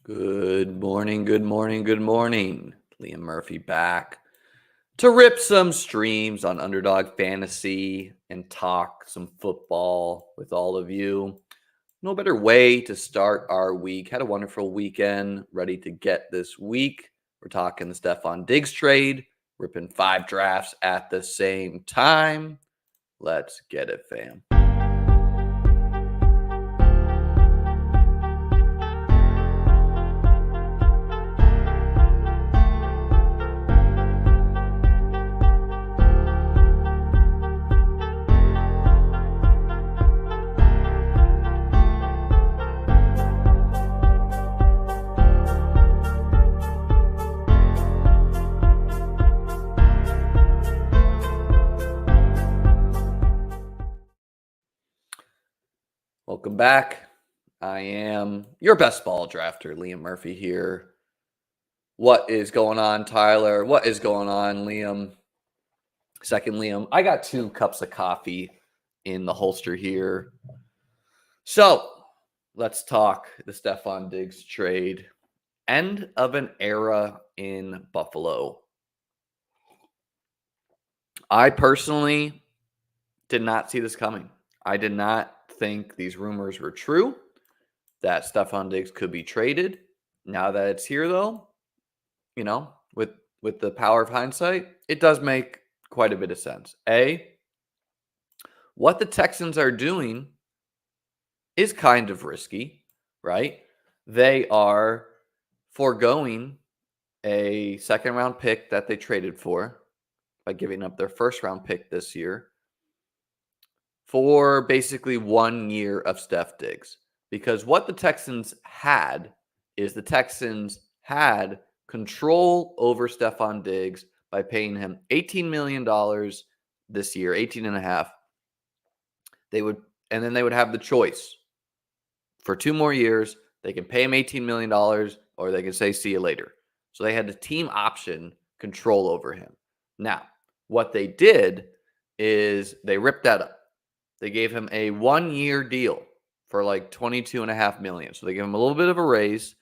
Good morning, good morning, good morning. Liam Murphy back to rip some streams on Underdog Fantasy and talk some football with all of you. No better way to start our week. Had a wonderful weekend, ready to get this week. We're talking the Stefon Diggs trade, ripping 5 drafts at the same time. Let's get it, fam. Welcome back. I am your best ball drafter, Liam Murphy here. What is going on, Tyler? What is going on, Liam? Second, Liam. I got 2 cups of coffee in the holster here. So let's talk the Stefon Diggs trade. End of an era in Buffalo. I personally did not see this coming. I did not think these rumors were true, that Stefon Diggs could be traded. Now that it's here, though, with the power of hindsight, it does make quite a bit of sense. What the Texans are doing is kind of risky, right? They are foregoing a second-round pick that they traded for by giving up their first-round pick this year for basically 1 year of Steph Diggs. Because what the Texans had is the Texans had control over Stefon Diggs by paying him $18 million this year, 18 and a half. And then they would have the choice for 2 more years. They can pay him $18 million or they can say, see you later. So they had the team option control over him. Now, what they did is they ripped that up. They gave him a 1-year deal for like $22.5 million. So they gave him a little bit of a raise,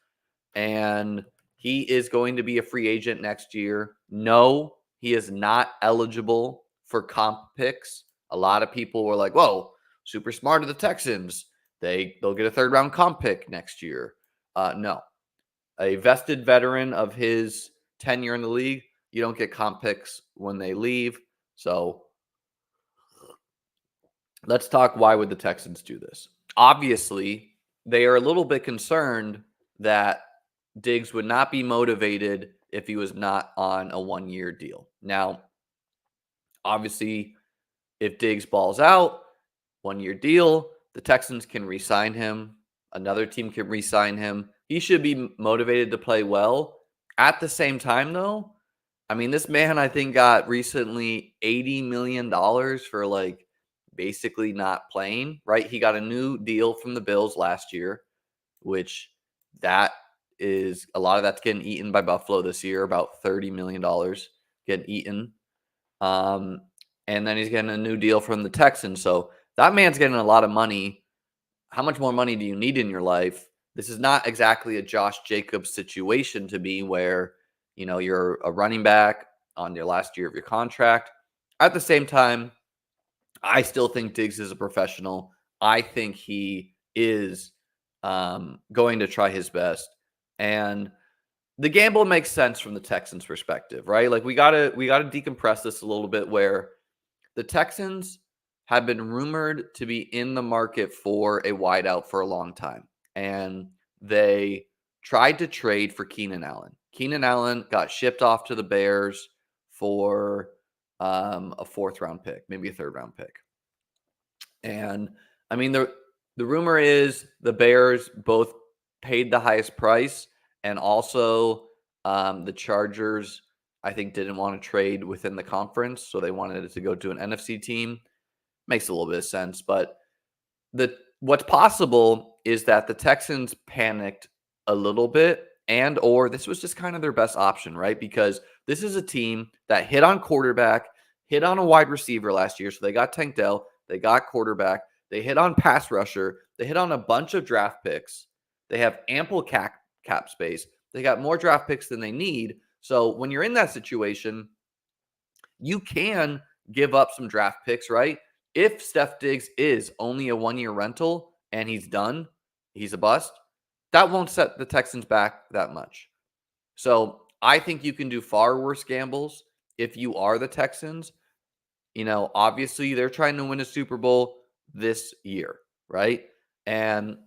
and he is going to be a free agent next year. No, he is not eligible for comp picks. A lot of people were like, whoa, super smart of the Texans. They'll get a 3rd-round comp pick next year. No. A vested veteran of his tenure in the league, you don't get comp picks when they leave. So let's talk, why would the Texans do this? Obviously, they are a little bit concerned that Diggs would not be motivated if he was not on a 1-year deal. Now, obviously, if Diggs balls out, 1-year deal, the Texans can re-sign him. Another team can re-sign him. He should be motivated to play well. At the same time, though, I mean, this man, I think, got recently $80 million for basically not playing, right? He got a new deal from the Bills last year, which that is a lot of that's getting eaten by Buffalo this year, about $30 million getting eaten. And then he's getting a new deal from the Texans. So that man's getting a lot of money. How much more money do you need in your life? This is not exactly a Josh Jacobs situation to be where, you're a running back on your last year of your contract. At the same time, I still think Diggs is a professional. I think he is going to try his best. And the gamble makes sense from the Texans' perspective, right? Like we gotta decompress this a little bit, where the Texans have been rumored to be in the market for a wideout for a long time. And they tried to trade for Keenan Allen. Keenan Allen got shipped off to the Bears for a 4th-round pick, maybe a 3rd-round pick. And I mean, the rumor is the Bears both paid the highest price, and also the Chargers, I think, didn't want to trade within the conference, so they wanted it to go to an NFC team. Makes a little bit of sense, but what's possible is that the Texans panicked a little bit, or this was just kind of their best option, right? Because this is a team that hit on quarterback, hit on a wide receiver last year, so they got Tank Dell, they got quarterback, they hit on pass rusher, they hit on a bunch of draft picks, they have ample cap cap space. They got more draft picks than they need. So when you're in that situation, you can give up some draft picks, right? If Steph Diggs is only a 1-year rental and he's done, he's a bust, that won't set the Texans back that much. So I think you can do far worse gambles if you are the Texans. Obviously they're trying to win a Super Bowl this year, right? And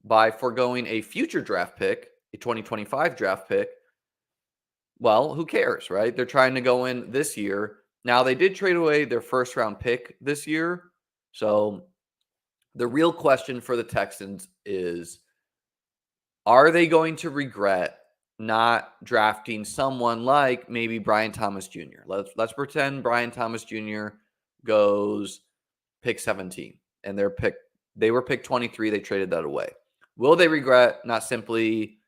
by foregoing a future draft pick, a 2025 draft pick, well, who cares, right? They're trying to go in this year. Now, they did trade away their first round pick this year. So the real question for the Texans is, are they going to regret not drafting someone like maybe Brian Thomas Jr.? Let's pretend Brian Thomas Jr. goes pick 17 and they were pick 23. They traded that away. Will they regret not simply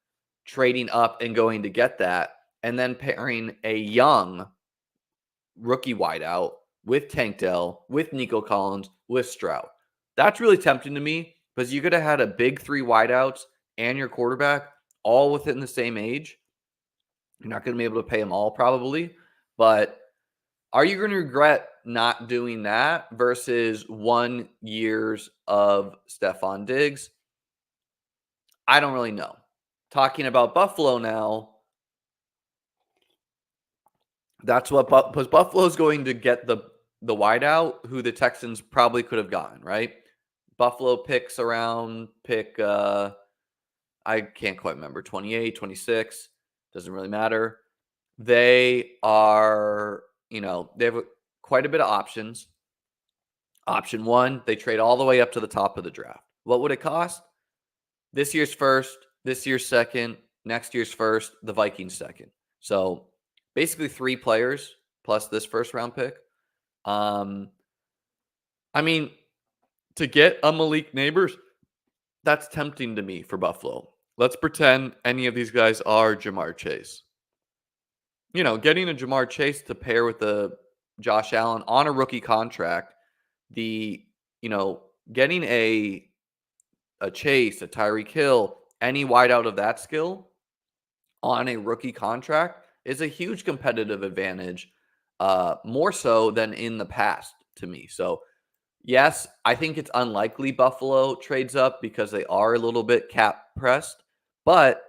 trading up and going to get that and then pairing a young rookie wideout with Tank Dell, with Nico Collins, with Stroud? That's really tempting to me because you could have had a big 3 wideouts and your quarterback all within the same age. You're not going to be able to pay them all probably, but are you going to regret not doing that versus 1 years of Stefon Diggs? I don't really know. Talking about Buffalo now, that's what because Buffalo's going to get the wideout who the Texans probably could have gotten, right? Buffalo picks around I can't quite remember, 28, 26, doesn't really matter. They are, they have quite a bit of options. Option 1, they trade all the way up to the top of the draft. What would it cost? This year's first, this year's second, next year's first, the Vikings second. So basically 3 players plus this first round pick. I mean, to get a Malik Neighbors, that's tempting to me for Buffalo. Let's pretend any of these guys are Jamar Chase. Getting a Jamar Chase to pair with the Josh Allen on a rookie contract, getting a Chase, a Tyreek Hill, any wideout of that skill on a rookie contract is a huge competitive advantage, more so than in the past to me. So, yes, I think it's unlikely Buffalo trades up because they are a little bit cap pressed, but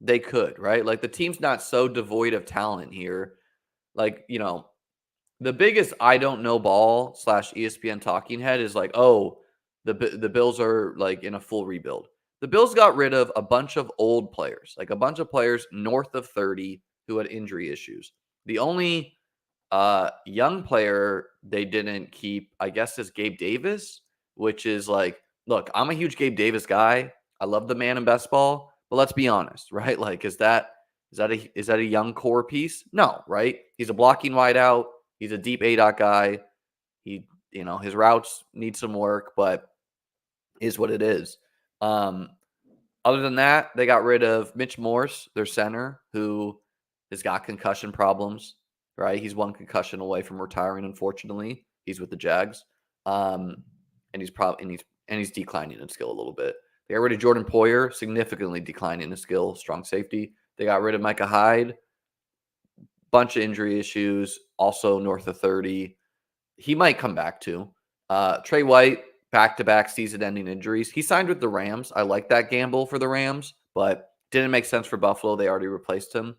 they could, right? Like the team's not so devoid of talent here. Like, the biggest I don't know ball / ESPN talking head is like, oh, the Bills are like in a full rebuild. The Bills got rid of a bunch of old players, like a bunch of players north of 30 who had injury issues. The only young player they didn't keep, I guess, is Gabe Davis, which is like, look, I'm a huge Gabe Davis guy. I love the man in best ball, but let's be honest, right? Like, is that a young core piece? No, right? He's a blocking wideout. He's a deep A-dot guy. His routes need some work, but is what it is. Other than that, they got rid of Mitch Morse, their center, who has got concussion problems, right? He's 1 concussion away from retiring, unfortunately. He's with the Jags. And he's declining in skill a little bit. They got rid of Jordan Poyer, significantly declining in skill, strong safety. They got rid of Micah Hyde, bunch of injury issues, also north of 30. He might come back too. Trey White, back-to-back season-ending injuries. He signed with the Rams. I like that gamble for the Rams, but didn't make sense for Buffalo. They already replaced him.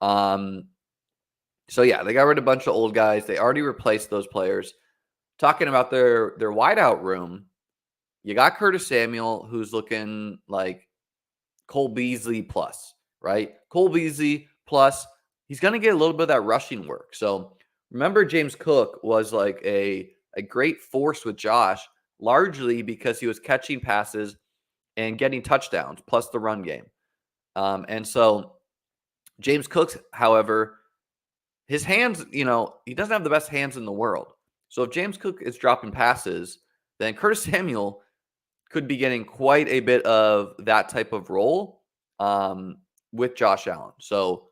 So yeah, they got rid of a bunch of old guys. They already replaced those players. Talking about their wideout room, you got Curtis Samuel, who's looking like Cole Beasley plus, right? Cole Beasley plus, he's going to get a little bit of that rushing work. So remember, James Cook was like a great force with Josh, largely because he was catching passes and getting touchdowns, plus the run game. And so James Cook, however, his hands, he doesn't have the best hands in the world. So if James Cook is dropping passes, then Curtis Samuel could be getting quite a bit of that type of role with Josh Allen. So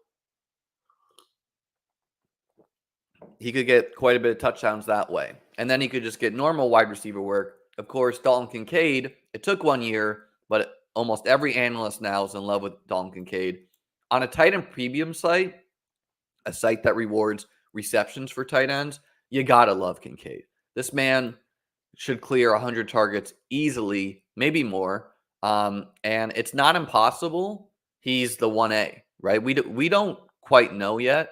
he could get quite a bit of touchdowns that way. And then he could just get normal wide receiver work. Of course, Dalton Kincaid, it took 1 year, but almost every analyst now is in love with Dalton Kincaid. On a tight end premium site, a site that rewards receptions for tight ends, you got to love Kincaid. This man should clear 100 targets easily, maybe more. And it's not impossible. He's the 1A, right? We don't quite know yet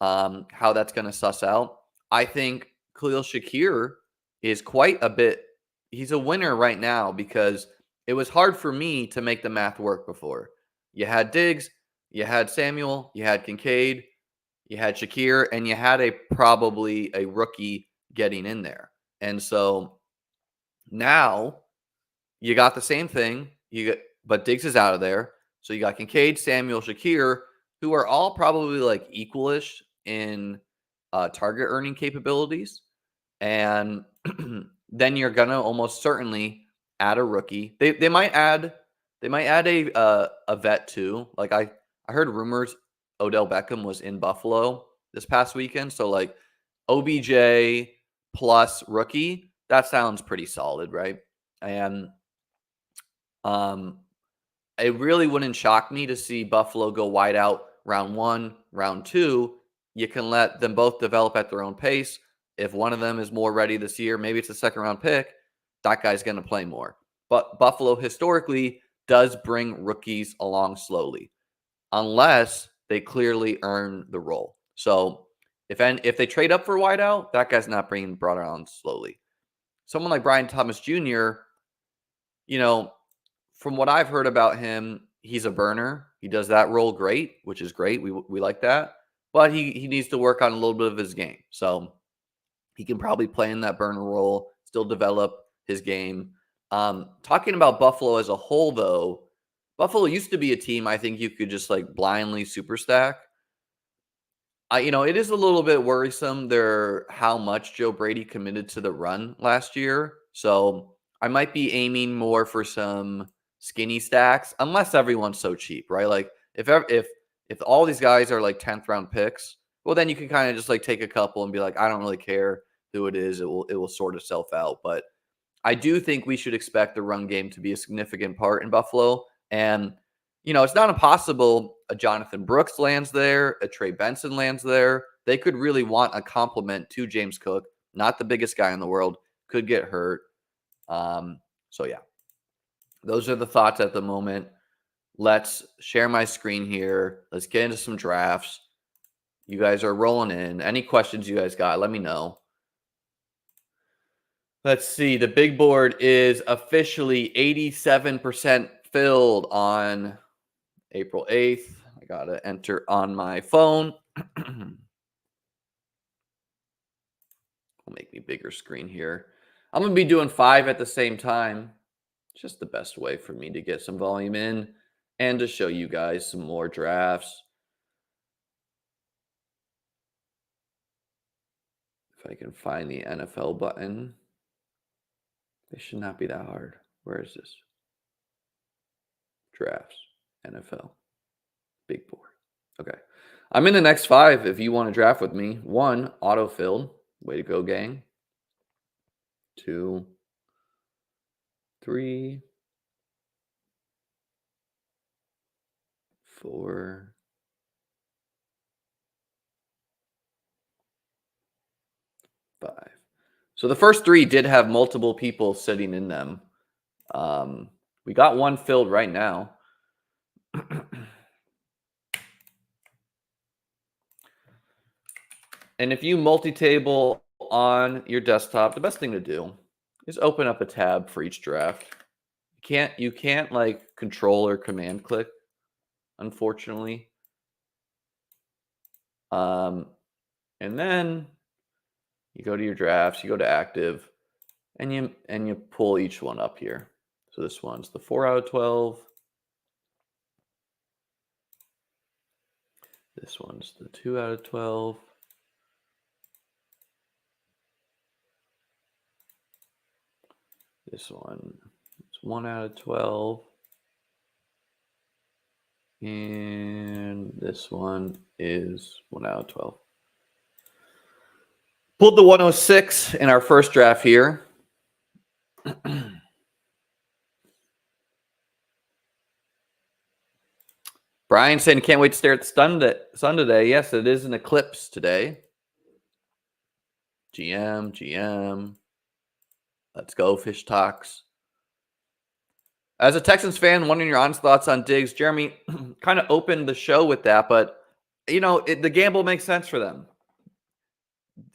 how that's going to suss out. I think Khalil Shakir is quite a bit. He's a winner right now because it was hard for me to make the math work before. You had Diggs, you had Samuel, you had Kincaid, you had Shakir, and you had probably a rookie getting in there. And so now you got the same thing. But Diggs is out of there. So you got Kincaid, Samuel, Shakir, who are all probably like equalish in target earning capabilities. And then you're gonna almost certainly add a rookie. They might add a vet too. Like I heard rumors Odell Beckham was in Buffalo this past weekend. So like OBJ plus rookie, that sounds pretty solid, right? And it really wouldn't shock me to see Buffalo go wide out round 1, round 2. You can let them both develop at their own pace. If one of them is more ready this year, maybe it's a second round pick, that guy's going to play more. But Buffalo historically does bring rookies along slowly, unless they clearly earn the role. So if they trade up for wide out, that guy's not being brought around slowly. Someone like Brian Thomas Jr., from what I've heard about him, he's a burner. He does that role great, which is great. We like that. But he needs to work on a little bit of his game. So he can probably play in that burner role, still develop his game. Talking about Buffalo as a whole, though, Buffalo used to be a team I think you could just like blindly super stack. It is a little bit worrisome how much Joe Brady committed to the run last year. So I might be aiming more for some skinny stacks, unless everyone's so cheap, right? Like if all these guys are like 10th round picks, well, then you can kind of just like take a couple and be like, I don't really care who it is. It will sort itself out. But I do think we should expect the run game to be a significant part in Buffalo. And, it's not impossible a Jonathan Brooks lands there, a Trey Benson lands there. They could really want a compliment to James Cook, not the biggest guy in the world, could get hurt. So, yeah, those are the thoughts at the moment. Let's share my screen here. Let's get into some drafts. You guys are rolling in. Any questions you guys got, let me know. Let's see. The big board is officially 87% filled on April 8th. I got to enter on my phone. Will make me bigger screen here. I'm going to be doing 5 at the same time. Just the best way for me to get some volume in and to show you guys some more drafts. If I can find the NFL button. It should not be that hard. Where is this? Drafts, NFL, big board. Okay. I'm in the next 5 if you want to draft with me. 1, autofilled. Way to go, gang. 2, 3, 4, 5. So the first 3 did have multiple people sitting in them. We got 1 filled right now. And if you multi-table on your desktop, the best thing to do is open up a tab for each draft. You can't like control or command click, unfortunately. And then you go to your drafts, you go to active, and you pull each one up here. So this one's the 4 out of 12. This one's the 2 out of 12. This one is 1 out of 12. And this one is 1 out of 12. Pulled the 106 in our first draft here. Brian saying can't wait to stare at the sun today. Yes, it is an eclipse today. GM. Let's go, Fish Talks. As a Texans fan, wondering your honest thoughts on Diggs. Jeremy kind of opened the show with that, but the gamble makes sense for them.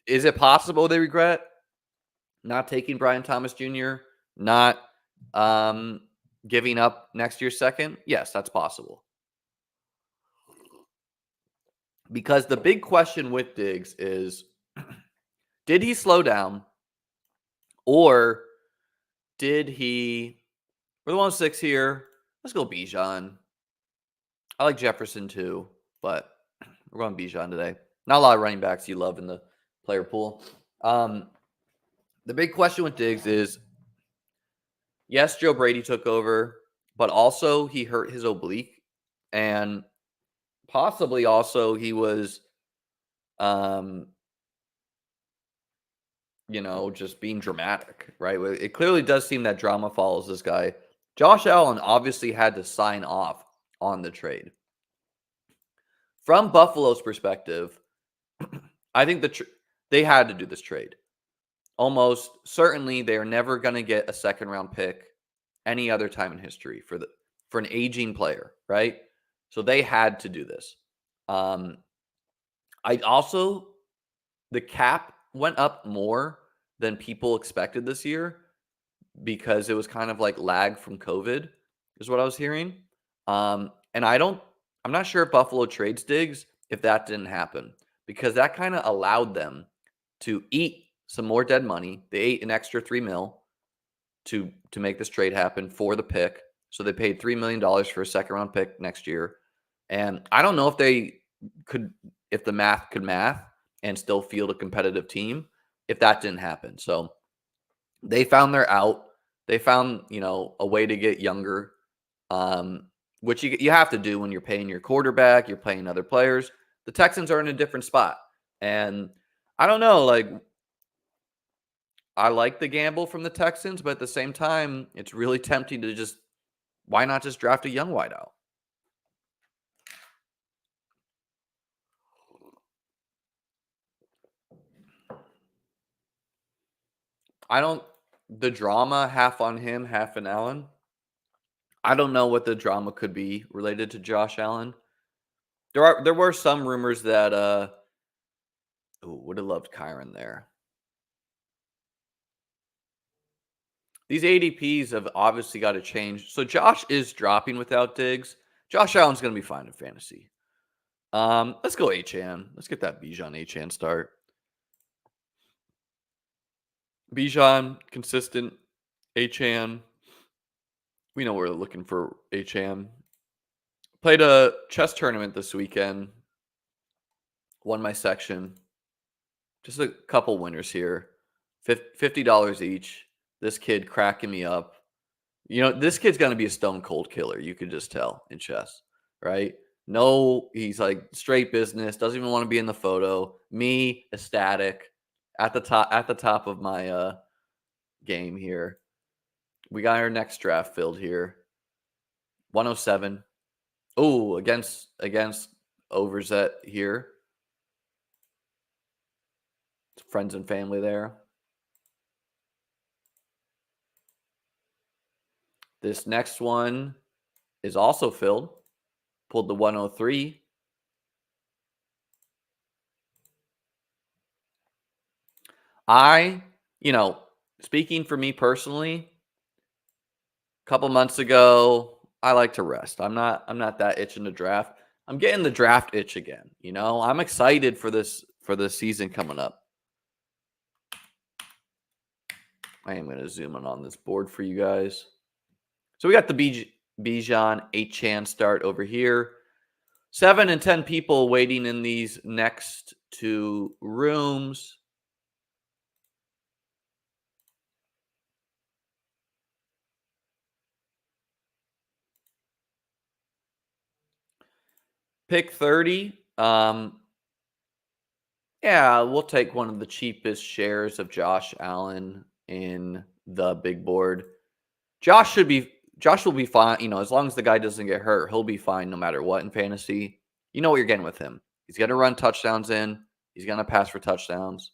Is it possible they regret not taking Brian Thomas Jr., not giving up next year's second? Yes, that's possible. Because the big question with Diggs is, did he slow down, or did he? We're the 106 here. Let's go Bijan. I like Jefferson too, but we're going Bijan today. Not a lot of running backs you love in the player pool. The big question with Diggs is, yes, Joe Brady took over, but also he hurt his oblique, and possibly also he was, just being dramatic, right? It clearly does seem that drama follows this guy. Josh Allen obviously had to sign off on the trade. From Buffalo's perspective, I think they had to do this trade. Almost certainly, they are never going to get a second-round pick any other time in history for an aging player, right? So they had to do this. The cap went up more than people expected this year because it was kind of like lag from COVID, is what I was hearing. And I'm not sure if Buffalo trades Diggs if that didn't happen, because that kind of allowed them to eat some more dead money. They ate an extra $3 million to make this trade happen for the pick. So they paid $3 million for a second round pick next year. And I don't know if the math could math and still field a competitive team if that didn't happen. So they found their out. They found, a way to get younger, which you have to do when you're paying your quarterback, you're paying other players. The Texans are in a different spot. And I don't know, I like the gamble from the Texans, but at the same time, it's really tempting to why not just draft a young wideout? The drama, half on him, half on Allen. I don't know what the drama could be related to Josh Allen. There were some rumors that would have loved Kyron there. These ADPs have obviously got to change. So Josh is dropping without Diggs. Josh Allen's going to be fine in fantasy. Let's go Achane. Let's get that Bijan Achane start. Bijan, consistent. Achane. We know we're looking for Achane. Played a chess tournament this weekend. Won my section. Just a couple winners here. $50 each. This kid cracking me up. This kid's going to be a stone cold killer. You could just tell in chess, right? No, he's like straight business. Doesn't even want to be in the photo. Me, ecstatic, at the top of my game here. We got our next draft filled here. 107. Oh, against Overzet here. Friends and family there. This next one is also filled. Pulled the 103. Speaking for me personally, a couple months ago, I like to rest. I'm not that itching to draft. I'm getting the draft itch again. I'm excited for this season coming up. I am going to zoom in on this board for you guys. So we got the Bijan Achane start over here. 7 and 10 people waiting in these next two rooms. Pick 30. Yeah, we'll take one of the cheapest shares of Josh Allen in the big board. Josh should be Josh will be fine. As long as the guy doesn't get hurt, he'll be fine no matter what in fantasy. You know what you're getting with him. He's going to run touchdowns in. He's going to pass for touchdowns.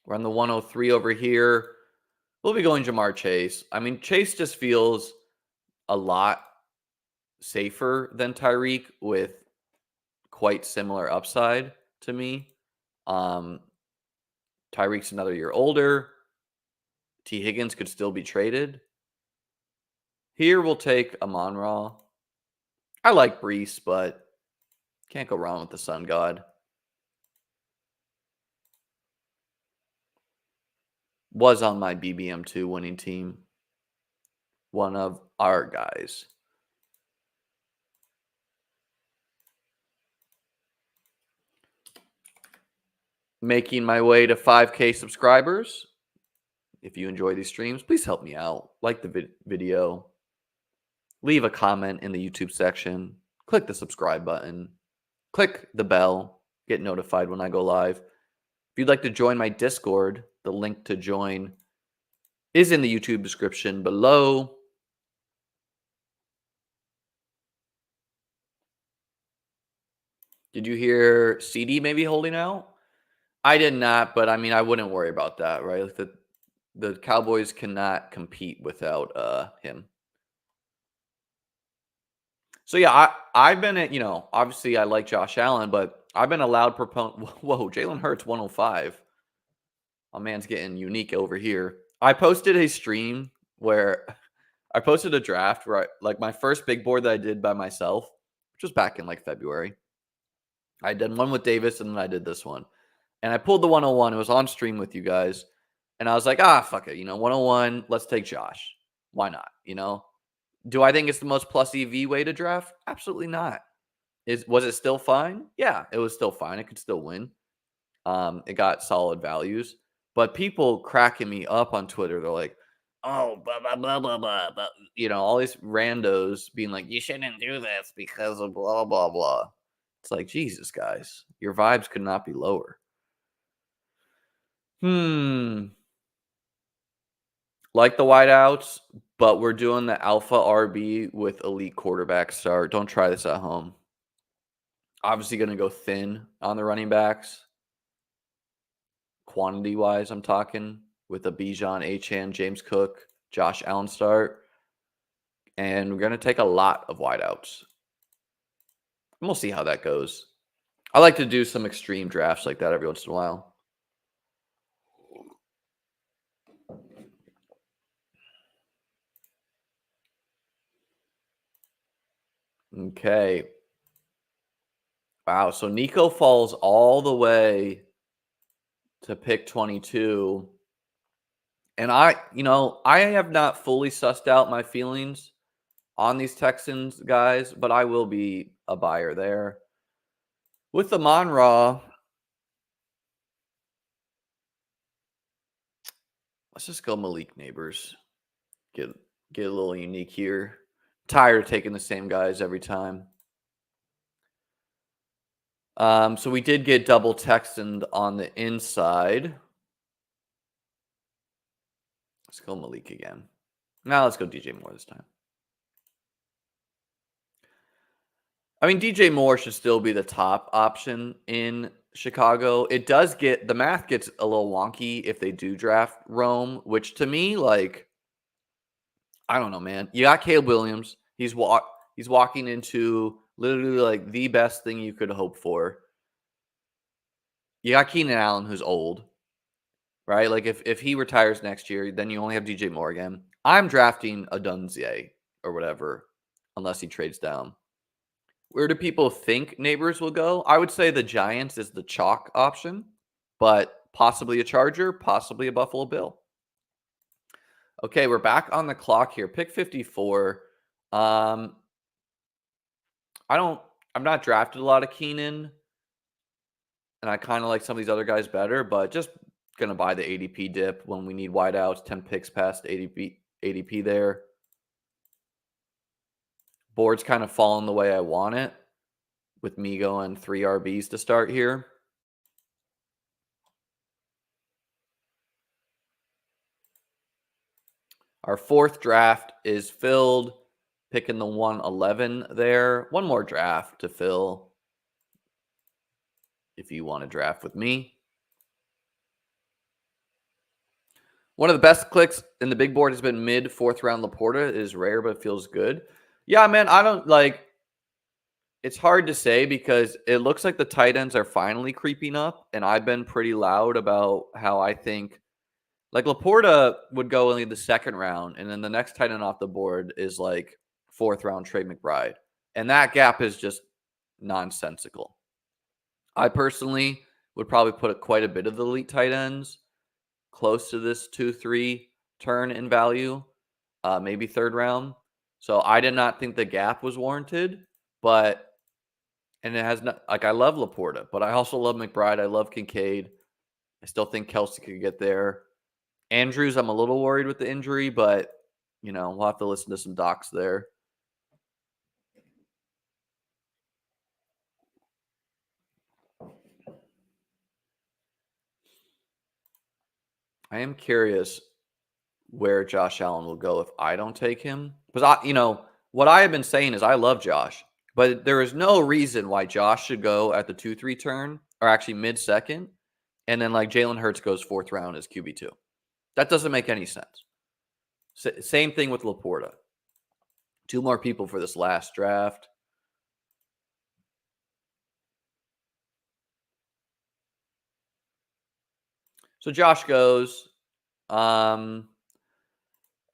We're on the 103 over here. We'll be going Jamar Chase. I mean, Chase just feels a lot safer than Tyreek with quite similar upside to me. Tyreek's another year older. T. Higgins could still be traded. Here we'll take Amon-Ra. I like Brees, but can't go wrong with the Sun God. Was on my BBM2 winning team. One of our guys. Making my way to 5K subscribers. If you enjoy these streams, please help me out. Like the video. Leave a comment in the YouTube section. Click the subscribe button. Click the bell. Get notified when I go live. If you'd like to join my Discord, the link to join is in the YouTube description below. Did you hear CD maybe holding out? I did not, but I mean, I wouldn't worry about that, right? Like the Cowboys cannot compete without him. So yeah, I've been at, obviously I like Josh Allen, but I've been a loud proponent. Whoa, Jalen Hurts 105. My man's getting unique over here. I posted a stream where I posted a draft where like my first big board that I did by myself, which was back in like February. I did one with Davis and then I did this one. And I pulled the 101. It was on stream with you guys. And I was like, fuck it. 101, let's take Josh. Why not? Do I think it's the most plus EV way to draft? Absolutely not. Was it still fine? Yeah, it was still fine. It could still win. It got solid values. But people cracking me up on Twitter, they're like, oh, blah, blah, blah, blah, blah, blah. All these randos being like, you shouldn't do this because of blah, blah, blah. It's like, Jesus, guys, your vibes could not be lower. Like the wideouts, but we're doing the alpha RB with elite quarterback start. Don't try this at home. Obviously going to go thin on the running backs. Quantity-wise, I'm talking with a Bijan, Achane, James Cook, Josh Allen start. And we're going to take a lot of wideouts. And we'll see how that goes. I like to do some extreme drafts like that every once in a while. Okay. Wow, so Nico falls all the way to pick 22. And I have not fully sussed out my feelings on these Texans guys, but I will be a buyer there. With the Amon-Ra, let's just go Malik Neighbors. Get a little unique here. Tired of taking the same guys every time. So we did get double Texan on the inside. Let's go Malik again. Now let's go DJ Moore this time. I mean, DJ Moore should still be the top option in Chicago. It does the math gets a little wonky if they do draft Rome, which to me, like, I don't know, man. You got Caleb Williams. He's walking into literally like the best thing you could hope for. You got Keenan Allen, who's old, right? Like if he retires next year, then you only have DJ Moore again. I'm drafting a Dunze or whatever, unless he trades down. Where do people think Neighbors will go? I would say the Giants is the chalk option, but possibly a Charger, possibly a Buffalo Bill. Okay, we're back on the clock here. Pick 54. I'm not drafted a lot of Keenan, and I kind of like some of these other guys better, but just gonna buy the ADP dip when we need wideouts. 10 picks past ADP there. Board's kind of falling the way I want it, with me going 3 RBs to start here. Our fourth draft is filled, picking the 111 there. One more draft to fill if you want to draft with me. One of the best clicks in the big board has been mid fourth round Laporta. It is rare, but it feels good. Yeah, man, I don't like. It's hard to say because it looks like the tight ends are finally creeping up, and I've been pretty loud about how I think like Laporta would go only the second round, and then the next tight end off the board is like fourth round Trey McBride, and that gap is just nonsensical. I personally would probably put quite a bit of the elite tight ends close to this 2-3 turn in value, maybe third round. So I did not think the gap was warranted, but and it has not like I love Laporta, but I also love McBride. I love Kincaid. I still think Kelsey could get there. Andrews, I'm a little worried with the injury, but we'll have to listen to some docs there. I am curious where Josh Allen will go if I don't take him. Because what I have been saying is I love Josh, but there is no reason why Josh should go at the 2-3 turn or actually mid-second, and then like Jalen Hurts goes fourth round as QB2. That doesn't make any sense. Same thing with Laporta. Two more people for this last draft. So Josh goes. And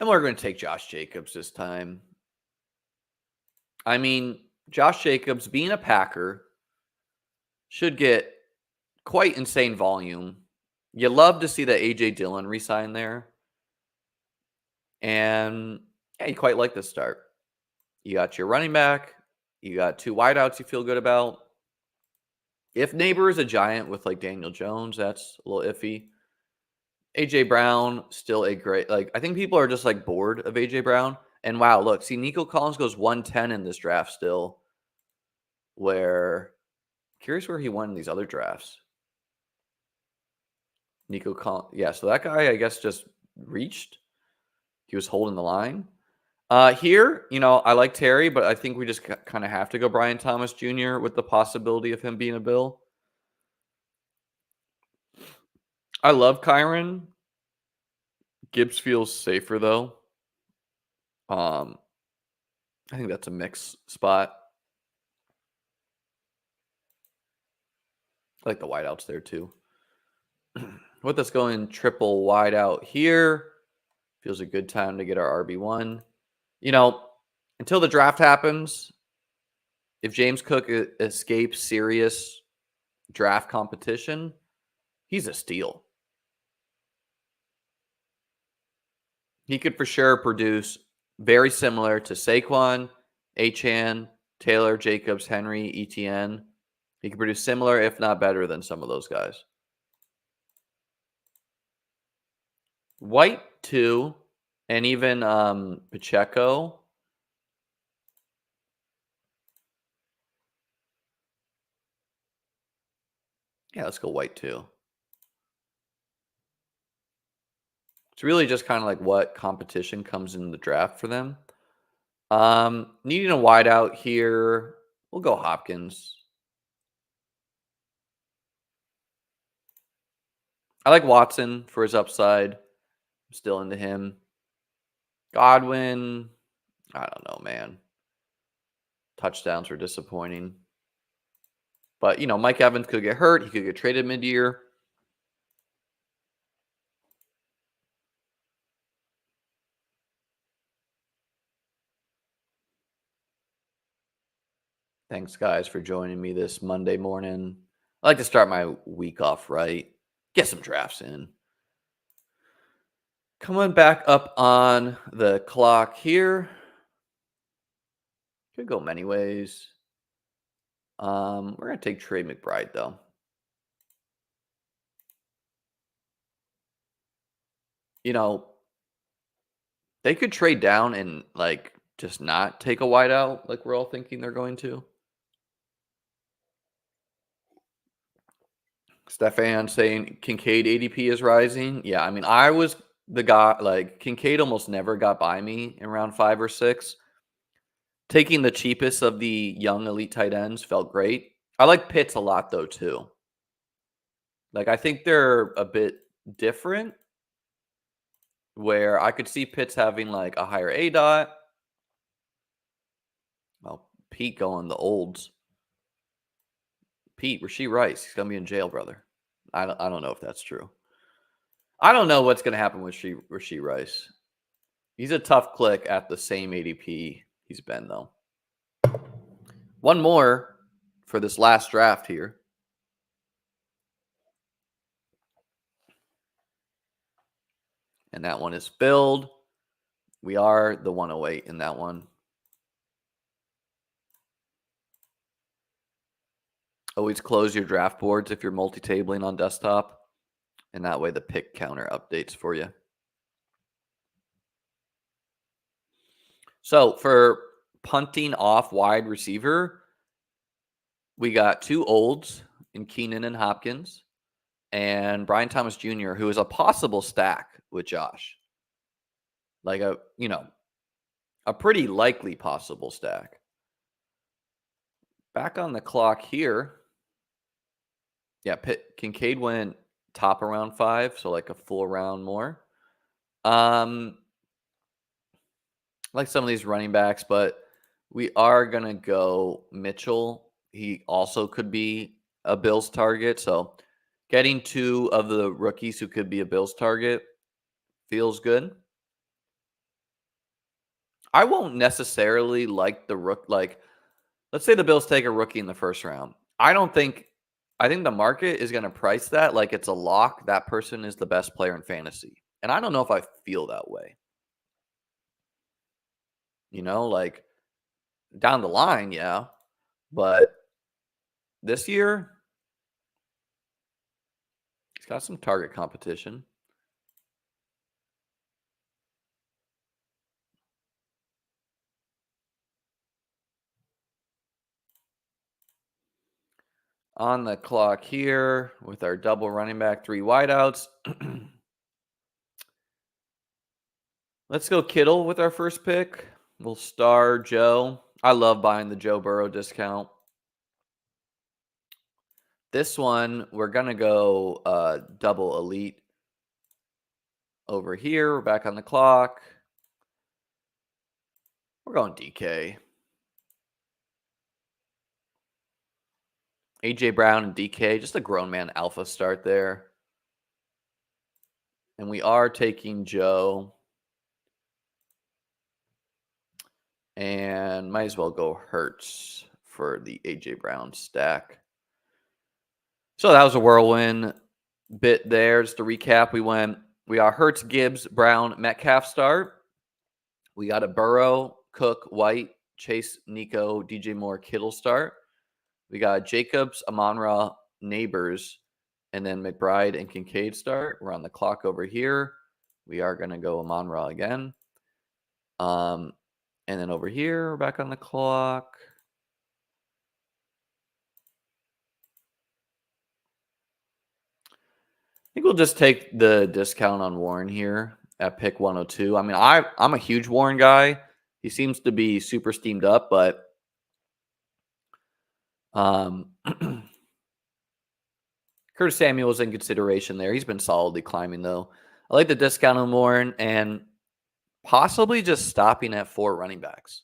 we're going to take Josh Jacobs this time. I mean, Josh Jacobs, being a Packer, should get quite insane volume. You love to see that A.J. Dillon resign there. And yeah, you quite like this start. You got your running back. You got two wideouts you feel good about. If Neighbor is a giant with like Daniel Jones, that's a little iffy. A.J. Brown, still a great, I think people are just like bored of A.J. Brown. And wow, look, see, Nico Collins goes 110 in this draft still. Curious where he won in these other drafts. Nico Collins, yeah, so that guy, I guess, just reached. He was holding the line. Here, I like Terry, but I think we just kind of have to go Brian Thomas Jr. with the possibility of him being a Bill. I love Kyron. Gibbs feels safer, though. I think that's a mix spot. I like the wideouts there, too. With us going triple wide out here, feels a good time to get our RB1. Until the draft happens, if James Cook escapes serious draft competition, he's a steal. He could for sure produce very similar to Saquon, Achane, Taylor, Jacobs, Henry, ETN. He could produce similar, if not better, than some of those guys. White, too, and even Pacheco. Yeah, let's go White, too. It's really just kind of like what competition comes in the draft for them. Needing a wideout here, we'll go Hopkins. I like Watson for his upside. I'm still into him. Godwin, I don't know, man. Touchdowns are disappointing. But, Mike Evans could get hurt. He could get traded mid-year. Thanks, guys, for joining me this Monday morning. I like to start my week off right. Get some drafts in. Coming back up on the clock here. Could go many ways. We're going to take Trey McBride, though. They could trade down and, just not take a wideout like we're all thinking they're going to. Stefan saying Kincaid ADP is rising. Yeah, I mean, I was the guy like Kincaid almost never got by me in round 5 or 6. Taking the cheapest of the young elite tight ends felt great. I like Pitts a lot though too. Like I think they're a bit different where I could see Pitts having like a higher A dot. Well, Pete going the olds. Pete, Rasheed Rice, he's gonna be in jail, brother. I don't know if that's true. I don't know what's gonna happen with Rasheed Rice. He's a tough click at the same ADP he's been though. One more for this last draft here. And that one is filled. We are the 108 in that one. Always close your draft boards if you're multi-tabling on desktop. And that way the pick counter updates for you. So for punting off wide receiver, we got 2 olds in Keenan and Hopkins and Brian Thomas Jr., who is a possible stack with Josh. Like a pretty likely possible stack. Back on the clock here. Yeah, Kincaid went top around 5, so like a full round more. Like some of these running backs, but we are gonna go Mitchell. He also could be a Bills target, so getting 2 of the rookies who could be a Bills target feels good. I won't necessarily like the rook. Like, let's say the Bills take a rookie in the first round. I think the market is going to price that like it's a lock. That person is the best player in fantasy. And I don't know if I feel that way. Like down the line, yeah. But this year, he's got some target competition. On the clock here with our double running back, 3 wideouts. Let's go Kittle with our first pick. We'll star Joe. I love buying the Joe Burrow discount. This one, we're going to go double elite over here. We're back on the clock. We're going DK. AJ Brown and DK, just a grown man alpha start there. And we are taking Joe. And might as well go Hurts for the AJ Brown stack. So that was a whirlwind bit there. Just to recap, we are Hurts, Gibbs, Brown, Metcalf start. We got a Burrow, Cook, White, Chase, Nico, DJ Moore, Kittle start. We got Jacobs, Amon-Ra, Neighbors, and then McBride and Kincaid start. We're on the clock over here. We are going to go Amon-Ra again. And then over here, we're back on the clock. I think we'll just take the discount on Warren here at pick 102. I mean, I'm a huge Warren guy. He seems to be super steamed up, but Curtis Samuel's in consideration there. He's been solidly climbing, though. I like the discount on Warren and possibly just stopping at 4 running backs.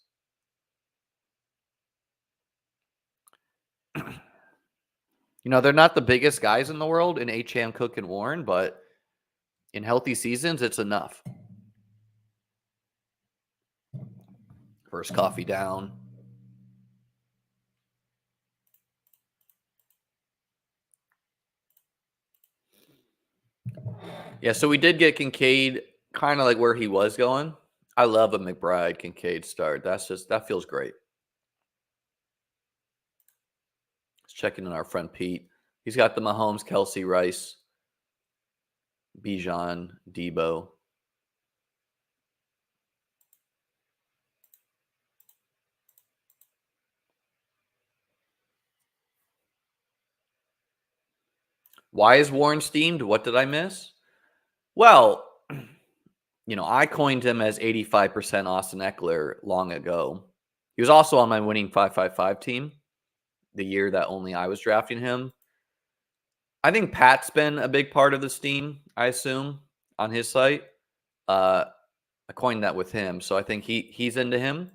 They're not the biggest guys in the world in Achane, Cook, and Warren, but in healthy seasons, it's enough. First coffee down. Yeah, so we did get Kincaid kind of like where he was going. I love a McBride Kincaid start. That feels great. Let's check in on our friend Pete. He's got the Mahomes, Kelsey, Rice, Bijan, Debo. Why is Warren steamed? What did I miss? Well, I coined him as 85% Austin Eckler long ago. He was also on my winning 555 team the year that only I was drafting him. I think Pat's been a big part of this team, I assume, on his site. Uh, I coined that with him, so I think he's into him,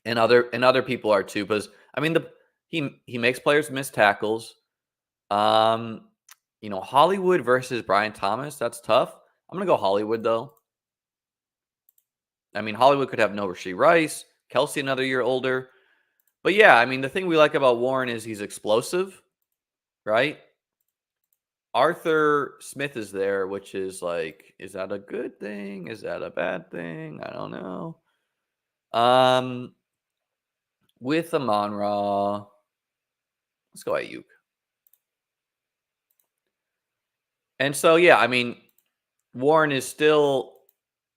and other people are too. Because I mean, he makes players miss tackles. Um, Hollywood versus Brian Thomas, that's tough. I'm gonna go Hollywood though. I mean, Hollywood could have no Rashee Rice, Kelsey another year older. But yeah, I mean, the thing we like about Warren is he's explosive, right? Arthur Smith is there, which is like, is that a good thing? Is that a bad thing? I don't know. With Amon-Ra, let's go Ayuk. And so, yeah, I mean, Warren is still,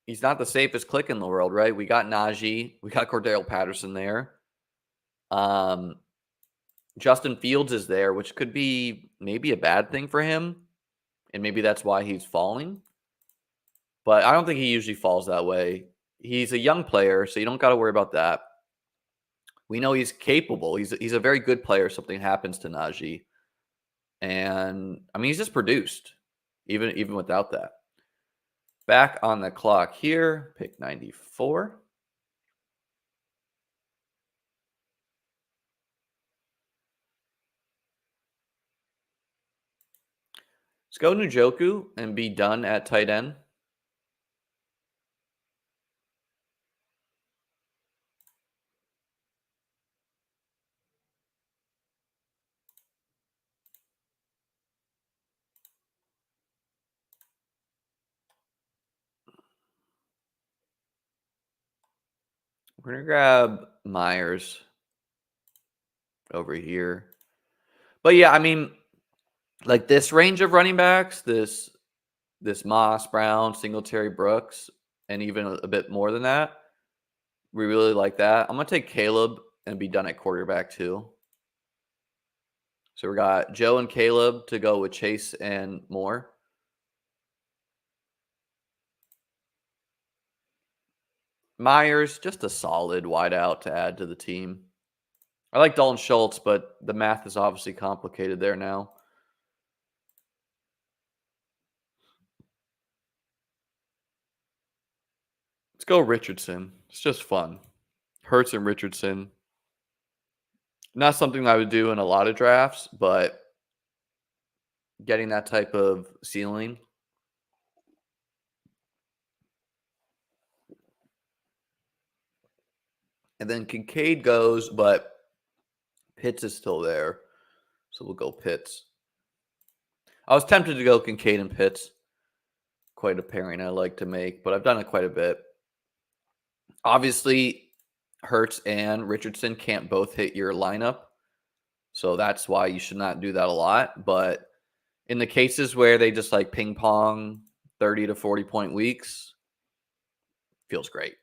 he's not the safest click in the world, right? We got Najee, we got Cordell Patterson there. Justin Fields is there, which could be maybe a bad thing for him. And maybe that's why he's falling. But I don't think he usually falls that way. He's a young player, so you don't got to worry about that. We know he's capable. He's a very good player. Something happens to Najee, and I mean he's just produced, even without that. Back on the clock here, pick 94. Let's go Njoku and be done at tight end. We're gonna grab Myers over here. But yeah, I mean, like this range of running backs, this Moss, Brown, Singletary, Brooks, and even a bit more than that. We really like that. I'm gonna take Caleb and be done at quarterback too. So we got Joe and Caleb to go with Chase and Moore. Myers, just a solid wideout to add to the team. I like Dalton Schultz, but the math is obviously complicated there now. Let's go Richardson. It's just fun. Hurts and Richardson. Not something I would do in a lot of drafts, but getting that type of ceiling. And then Kincaid goes, but Pitts is still there. So we'll go Pitts. I was tempted to go Kincaid and Pitts. Quite a pairing I like to make, but I've done it quite a bit. Obviously, Hurts and Richardson can't both hit your lineup. So that's why you should not do that a lot. But in the cases where they just like ping pong 30 to 40 point weeks, feels great.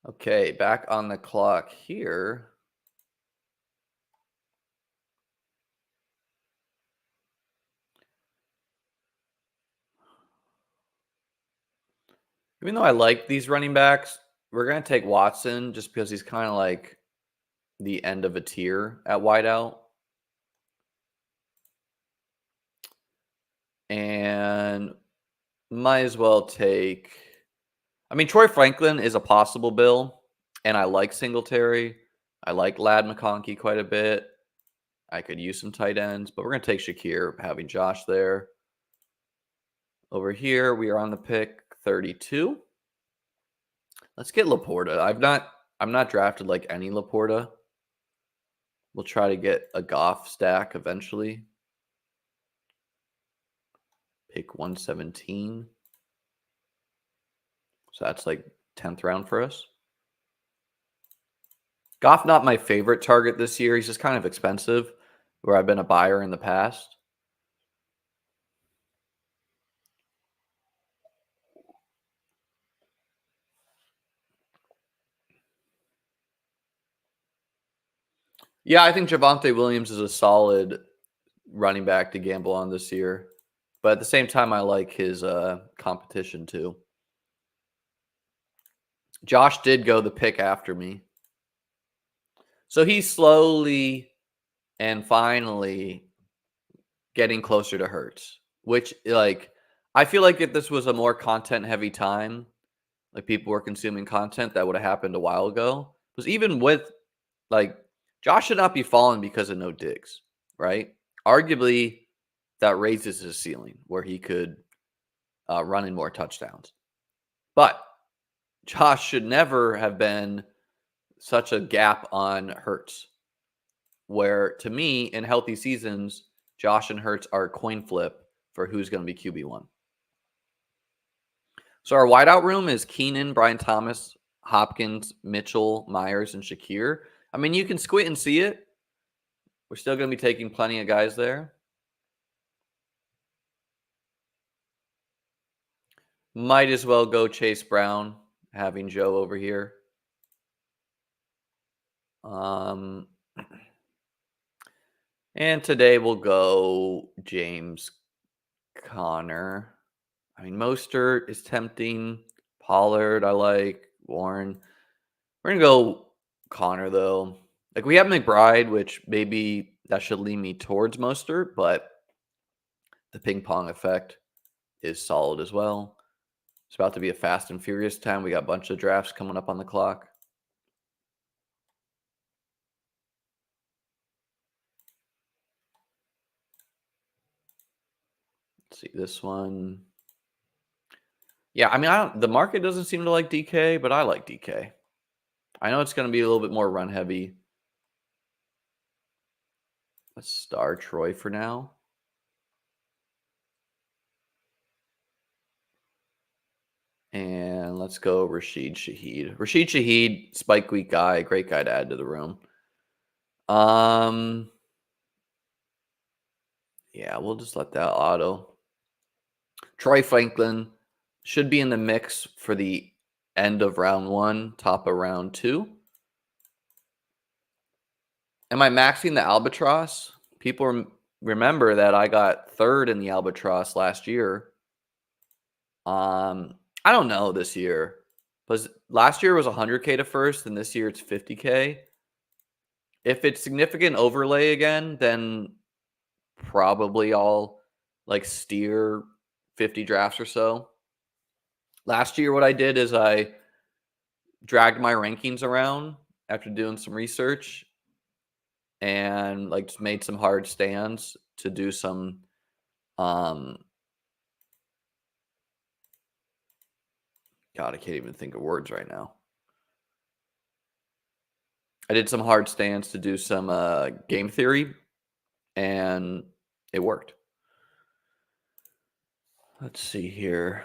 Okay, back on the clock here. Even though I like these running backs, we're going to take Watson just because he's kind of like the end of a tier at wideout. And might as well take. I mean, Troy Franklin is a possible bill, and I like Singletary. I like Lad McConkey quite a bit. I could use some tight ends, but we're going to take Shakir, having Josh there. Over here, we are on the pick 32. Let's get Laporta. I'm not drafted like any Laporta. We'll try to get a Goff stack eventually. Pick 117. So that's like 10th round for us. Goff, not my favorite target this year. He's just kind of expensive, where I've been a buyer in the past. Yeah, I think Javonte Williams is a solid running back to gamble on this year. But at the same time, I like his competition too. Josh did go the pick after me. So he's slowly and finally getting closer to Hurts, which like I feel like if this was a more content heavy time, like people were consuming content, that would have happened a while ago. Because even with like Josh should not be falling because of no Diggs, right? Arguably, that raises his ceiling where he could run in more touchdowns. But Josh should never have been such a gap on Hurts, where to me, in healthy seasons, Josh and Hurts are a coin flip for who's going to be QB1. So our wideout room is Keenan, Brian Thomas, Hopkins, Mitchell, Myers, and Shakir. I mean, you can squint and see it. We're still going to be taking plenty of guys there. Might as well go Chase Brown, having Joe over here. And today we'll go James Conner. I mean, Mostert is tempting. Pollard, I like. Warren. We're going to go Connor, though. Like, we have McBride, which maybe that should lean me towards Mostert, but the ping pong effect is solid as well. It's about to be a fast and furious time. We got a bunch of drafts coming up on the clock. Let's see this one. Yeah, I mean, the market doesn't seem to like DK, but I like DK. I know it's going to be a little bit more run heavy. Let's star Troy for now. And let's go Rashid Shaheed. Rashid Shaheed, spike week guy, great guy to add to the room. Yeah, we'll just let that auto. Troy Franklin should be in the mix for the end of round 1, top of round 2. Am I maxing the Albatross? People remember that I got 3rd in the Albatross last year. I don't know this year. Because last year was 100K to first, and this year it's 50K. If it's significant overlay again, then probably I'll like steer 50 drafts or so. Last year, what I did is I dragged my rankings around after doing some research and like just made some hard stands to do some God, I can't even think of words right now. I did some hard stands to do some game theory, and it worked. Let's see here.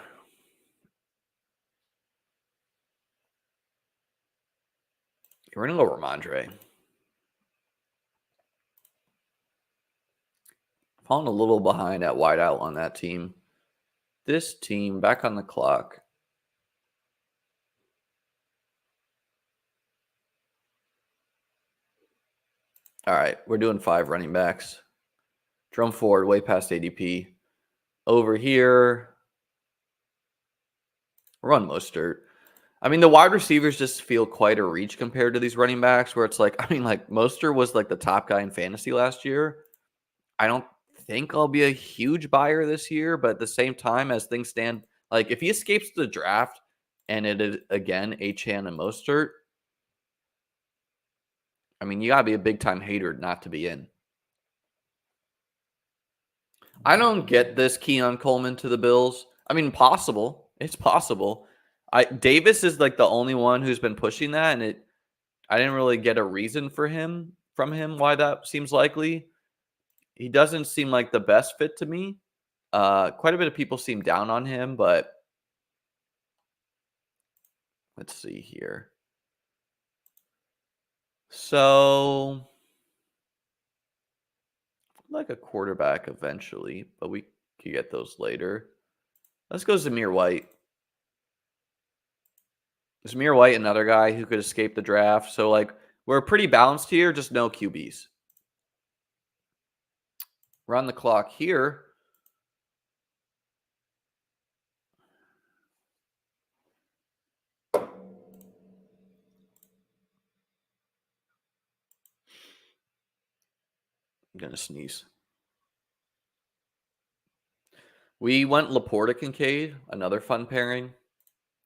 We're going to go Ramondre. Falling a little behind at wideout on that team. This team, back on the clock. All right, we're doing 5 running backs. Drum forward, way past ADP. Over here, run Mostert. I mean, the wide receivers just feel quite a reach compared to these running backs where it's like, I mean, like Mostert was like the top guy in fantasy last year. I don't think I'll be a huge buyer this year, but at the same time, as things stand, like if he escapes the draft and it is again Achane and Mostert, I mean, you gotta be a big time hater not to be in. I don't get this Keon Coleman to the Bills. I mean, possible. It's possible. Davis is like the only one who's been pushing that, and I didn't really get a reason from him why that seems likely. He doesn't seem like the best fit to me. Quite a bit of people seem down on him, but let's see here. So, like a quarterback eventually, but we could get those later. Let's go Zamir White. Zamir White, another guy who could escape the draft. So, like, We're pretty balanced here, just no QBs. We're on the clock here. I'm going to sneeze. We went Laporta Kincaid, another fun pairing.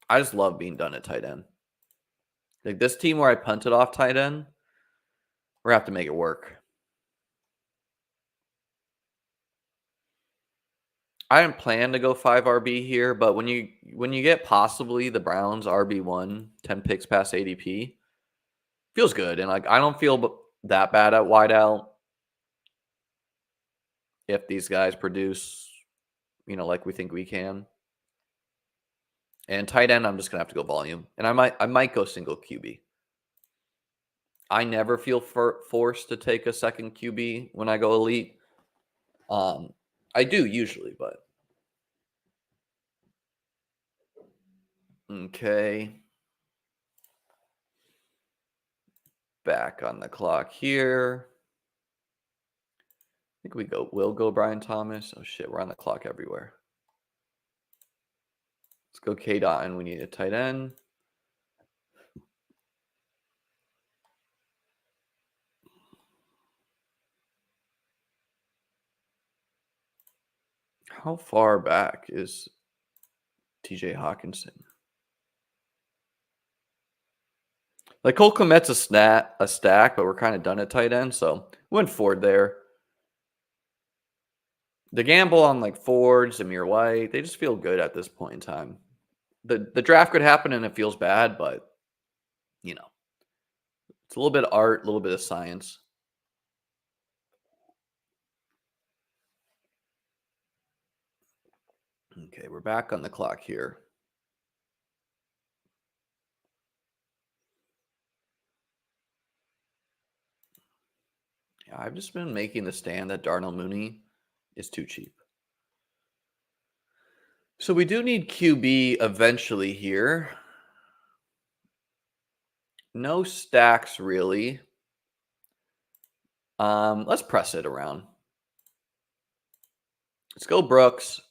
I just love being done at tight end. Like this team where I punted off tight end, we're going to have to make it work. I didn't plan to go 5 RB here, but when you get possibly the Browns RB1, 10 picks past ADP, feels good. And like I don't feel that bad at wideout if these guys produce, like we think we can. And tight end, I'm just gonna have to go volume, and I might go single QB. I never feel forced to take a second QB when I go elite. I do usually, but okay. Back on the clock here. I think we'll go Brian Thomas. Oh shit, we're on the clock everywhere. Let's go K. Dotton. We need a tight end. How far back is TJ Hawkinson? Like Cole Kmet's a stack, but we're kind of done at tight end, so went Ford there. The gamble on like Ford, Zamir White, they just feel good at this point in time. The draft could happen and it feels bad, but it's a little bit of art, a little bit of science. Okay, we're back on the clock here. Yeah, I've just been making the stand that Darnell Mooney is too cheap. So we do need QB eventually here. No stacks really. Let's press it around. Let's go Brooks.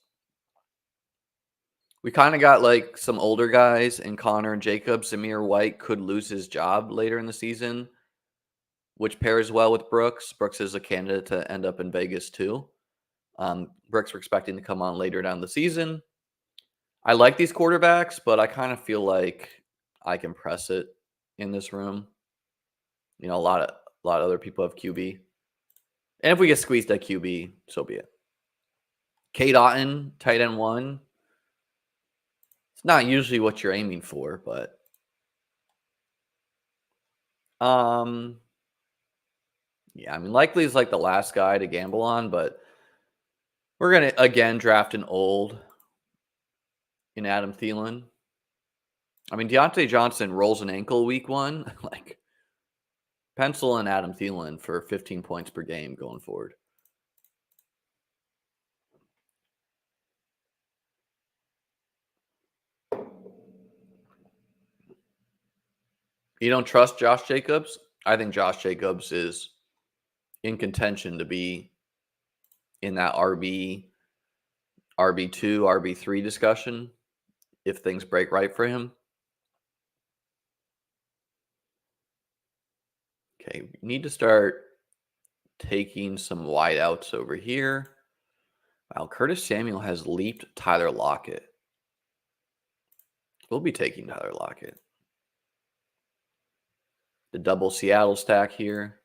We kind of got like some older guys in Connor and Jacobs. Zamir White could lose his job later in the season, which pairs well with Brooks. Brooks is a candidate to end up in Vegas too. Brooks we're expecting to come on later down the season. I like these quarterbacks, but I kind of feel like I can press it in this room. A lot of other people have QB. And if we get squeezed at QB, so be it. K. Dotton, tight end 1. It's not usually what you're aiming for, but yeah, I mean likely is like the last guy to gamble on, but we're gonna again draft an old in Adam Thielen. I mean Deontay Johnson rolls an ankle week 1, like pencil in Adam Thielen for 15 points per game going forward. You don't trust Josh Jacobs? I think Josh Jacobs is in contention to be in that RB2, RB3 discussion if things break right for him. Okay, we need to start taking some wideouts over here. Wow, Curtis Samuel has leaped Tyler Lockett. We'll be taking Tyler Lockett. The double Seattle stack here.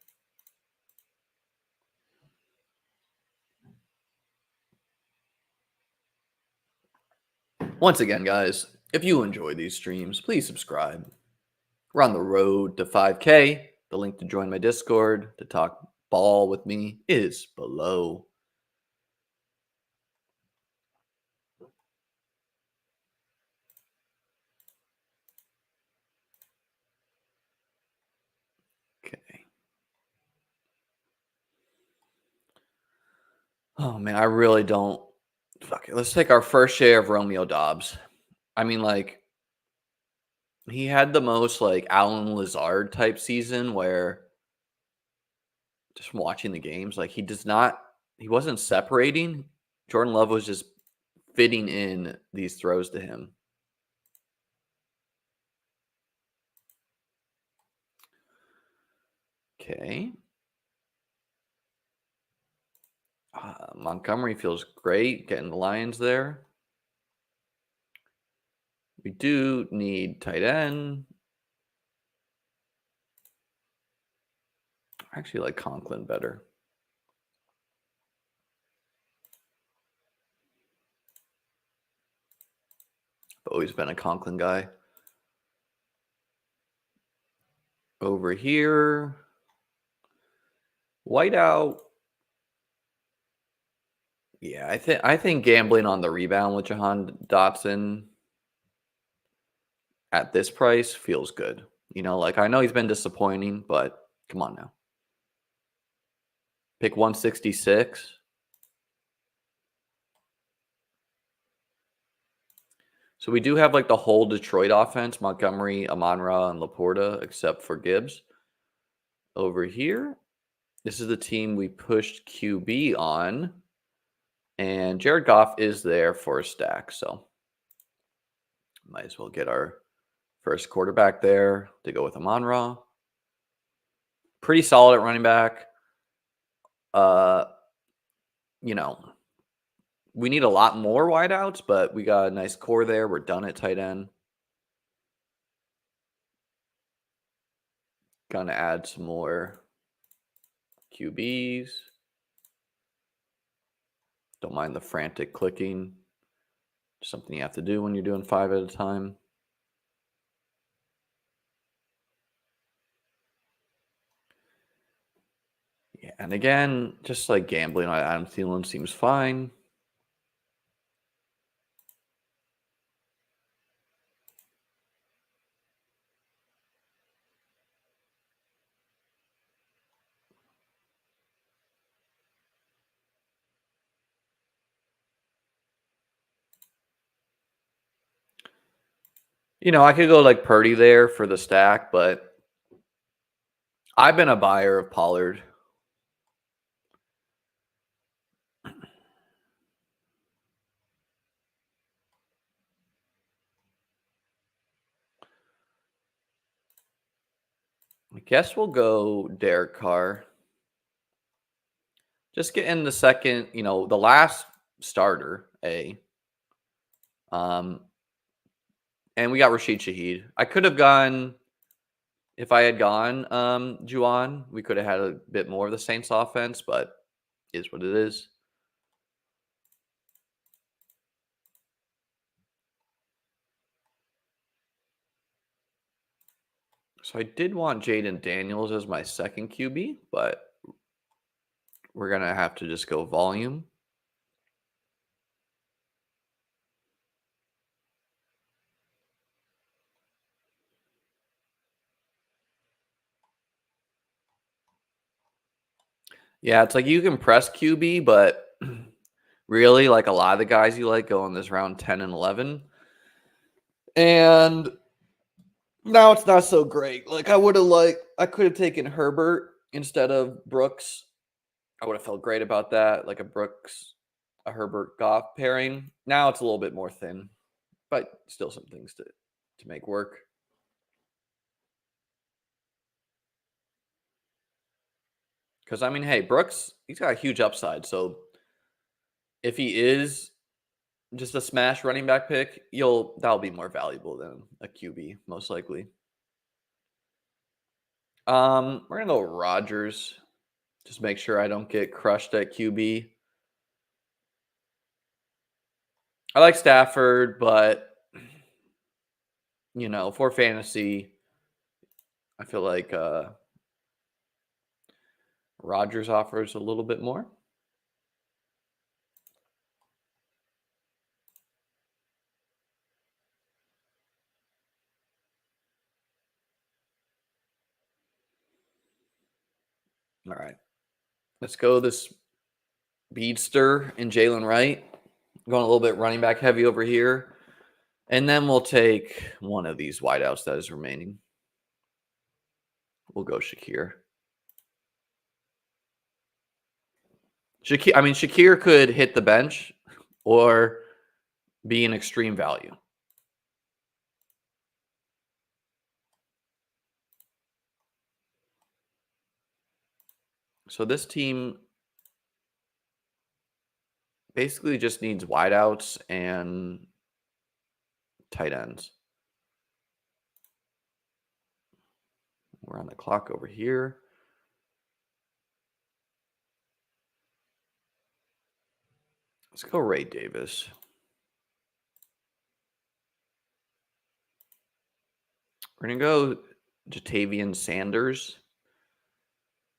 Once again, guys, if you enjoy these streams, please subscribe. We're on the road to 5K. The link to join my Discord to talk ball with me is below. Okay. Oh, man, I really don't. Fuck it. Let's take our first share of Romeo Dobbs. I mean, like, He had the most like Alan Lazard type season where just watching the games, like he wasn't separating. Jordan Love was just fitting in these throws to him. Okay. Montgomery feels great getting the Lions there. We do need tight end. I actually like Conklin better. I've always been a Conklin guy. Over here, whiteout. Yeah, I think gambling on the rebound with Jahan Dotson at this price feels good. Like I know he's been disappointing, but come on now. Pick 166. So we do have like the whole Detroit offense, Montgomery, Amon-Ra, and Laporta, except for Gibbs. Over here, this is the team we pushed QB on. And Jared Goff is there for a stack, so might as well get our first quarterback there to go with Amon-Ra. Pretty solid at running back. You know, we need a lot more wideouts, but we got a nice core there. We're done at tight end. Gonna add some more QBs. Don't mind the frantic clicking. Something you have to do when you're doing 5 at a time. Yeah, and again, just like gambling on Adam Thielen seems fine. I could go like Purdy there for the stack, but I've been a buyer of Pollard. I guess we'll go Derek Carr. Just get in the second, the last starter, Um, and we got Rashid Shaheed. I could have gone, if I had gone Juwan, we could have had a bit more of the Saints offense, but is what it is. So I did want Jaden Daniels as my second QB, but we're going to have to just go volume. Yeah, it's like you can press QB, but really, like a lot of the guys you like go in this round 10 and 11. And now it's not so great. Like I could have taken Herbert instead of Brooks. I would have felt great about that, like a Herbert Goff pairing. Now it's a little bit more thin, but still some things to make work. Because I mean, hey, Brooks, he's got a huge upside. So if he is just a smash running back pick, that'll be more valuable than a QB, most likely. We're gonna go Rodgers. Just make sure I don't get crushed at QB. I like Stafford, but for fantasy, I feel like Rodgers offers a little bit more. All right. Let's go this Beadster and Jalen Wright. Going a little bit running back heavy over here. And then we'll take one of these wideouts that is remaining. We'll go Shakir. Shakir could hit the bench or be an extreme value. So this team basically just needs wideouts and tight ends. We're on the clock over here. Let's go Ray Davis. We're going to go Jatavian Sanders.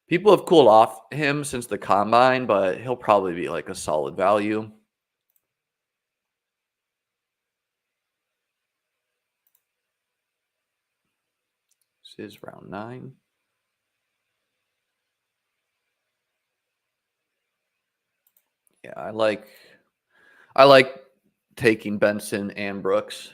People have cooled off him since the combine, but he'll probably be like a solid value. This is round 9. Yeah, I like taking Benson and Brooks.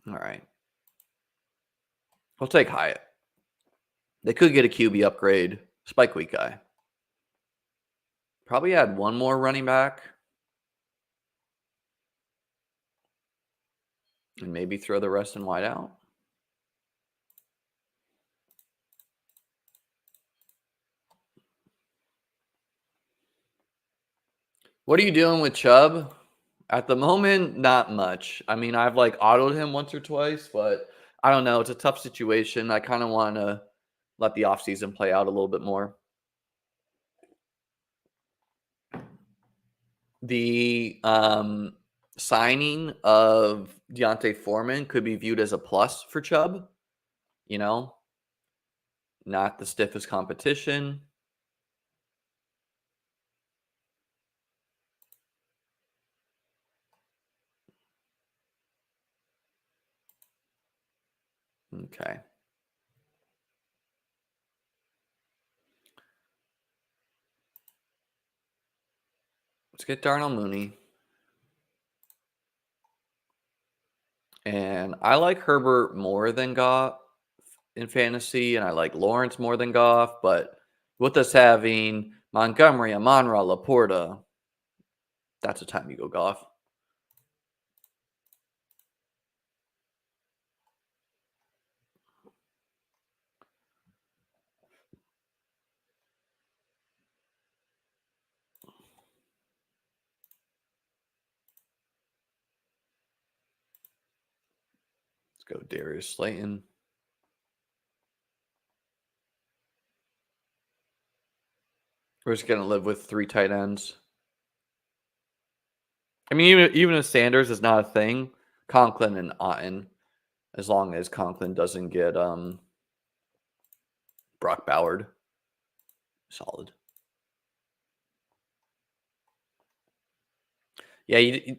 All right. We'll take Hyatt. They could get a QB upgrade. Spike week guy. Probably add one more running back. And maybe throw the rest in wide out. What are you doing with Chubb? At the moment, not much. I mean, I've like autoed him once or twice, but I don't know. It's a tough situation. I kind of want to let the offseason play out a little bit more. The signing of Deontay Foreman could be viewed as a plus for Chubb. You know, not the stiffest competition. Okay. Let's get Darnell Mooney. And I like Herbert more than Goff in fantasy, and I like Lawrence more than Goff. But with us having Montgomery, Amon-Ra, Laporta, that's the time you go Goff. Let's go Darius Slayton. We're just gonna live with 3 tight ends. I mean, even if Sanders is not a thing, Conklin and Otten, as long as Conklin doesn't get Brock Boward, solid. Yeah,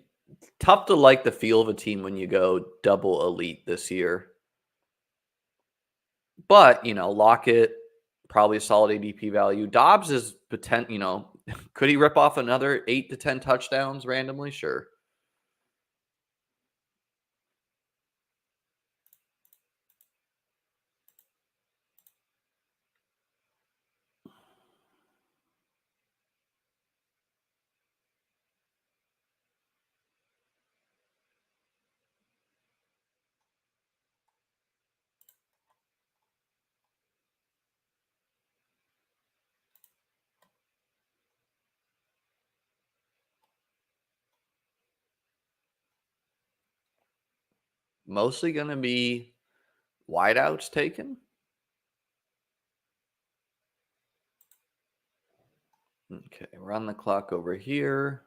tough to like the feel of a team when you go double elite this year. But, Lockett, probably a solid ADP value. Dobbs is could he rip off another 8 to 10 touchdowns randomly? Sure. Mostly going to be wideouts taken. Okay, we're on the clock over here.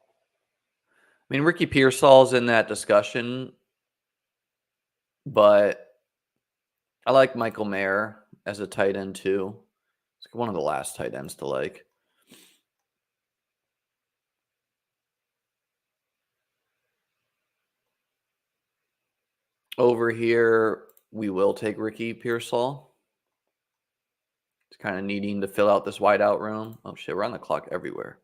I mean, Ricky Pearsall's in that discussion, but I like Michael Mayer as a tight end too. It's one of the last tight ends to like. Over here, we will take Ricky Pearsall. It's kind of needing to fill out this wideout room. Oh shit, we're on the clock everywhere.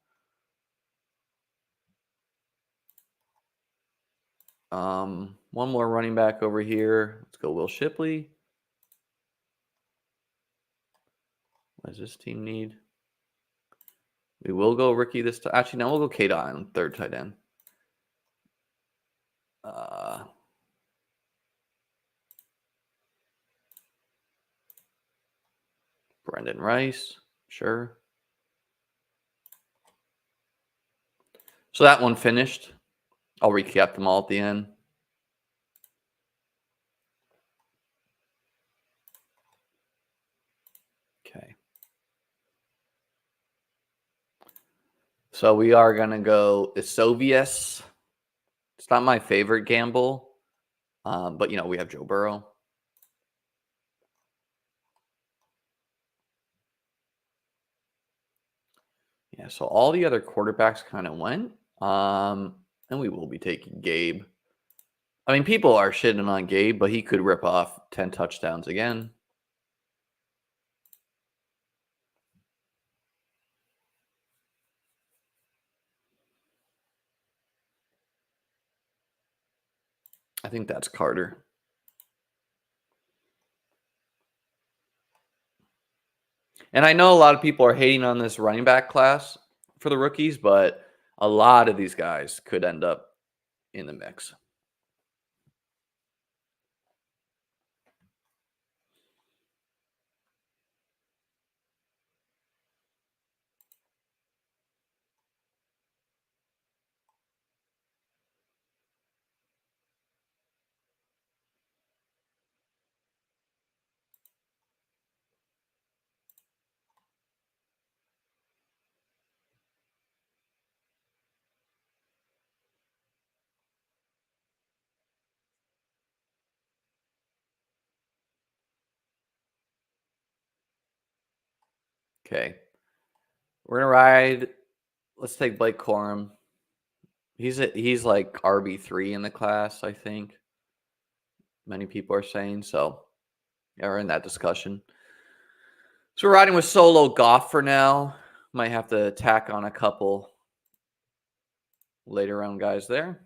One more running back over here. Let's go Will Shipley. What does this team need? We will go Ricky this time. Actually, no, we'll go Kate on third tight end. Brendan Rice, sure. So that one finished. I'll recap them all at the end. Okay. So we are going to go Isovius. It's not my favorite gamble, but, we have Joe Burrow. Yeah, so all the other quarterbacks kind of went. And we will be taking Gabe. I mean, people are shitting on Gabe, but he could rip off 10 touchdowns again. I think that's Carter. And I know a lot of people are hating on this running back class for the rookies, but a lot of these guys could end up in the mix. Okay. We're going to ride. Let's take Blake Corum. He's like RB3 in the class, I think. Many people are saying. So, yeah, we're in that discussion. So we're riding with solo Goff for now. Might have to tack on a couple later round guys there.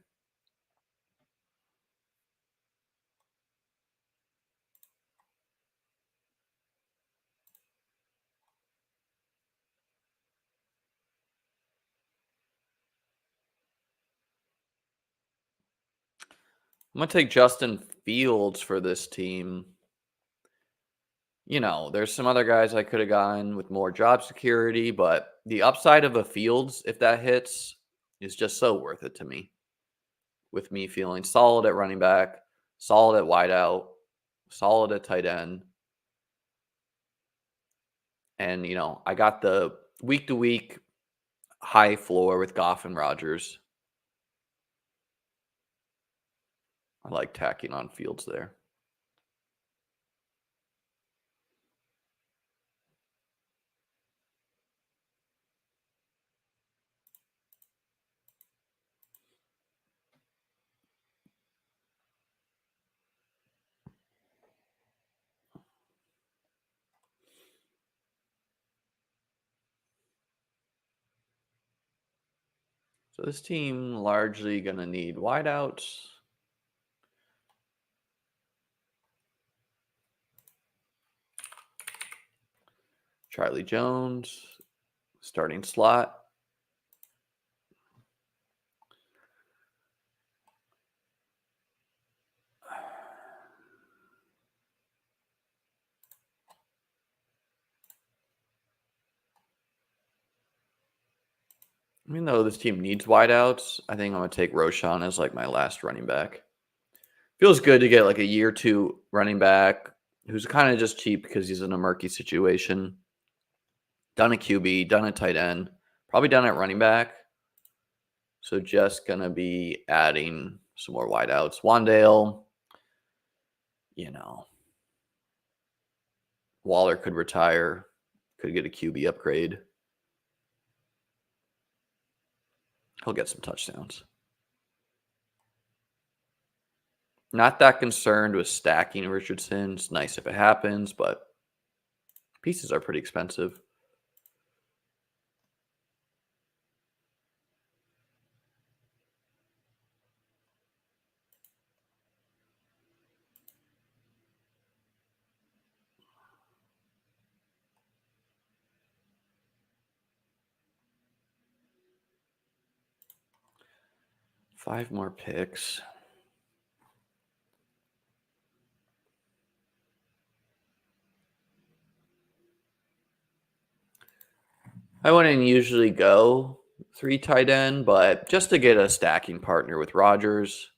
I'm going to take Justin Fields for this team. There's some other guys I could have gotten with more job security, but the upside of a Fields, if that hits, is just so worth it to me. With me feeling solid at running back, solid at wideout, solid at tight end. And, I got the week-to-week high floor with Goff and Rodgers. I like tacking on Fields there. So this team largely going to need wideouts. Charlie Jones, starting slot. Even though this team needs wideouts, I think I'm going to take Roshan as like my last running back. Feels good to get like a year two running back who's kind of just cheap because he's in a murky situation. Done at QB, done at tight end, probably done at running back. So just going to be adding some more wideouts. Wandale, Waller could retire. Could get a QB upgrade. He'll get some touchdowns. Not that concerned with stacking Richardson. It's nice if it happens, but pieces are pretty expensive. Five more picks. I wouldn't usually go 3 tight end, but just to get a stacking partner with Rodgers.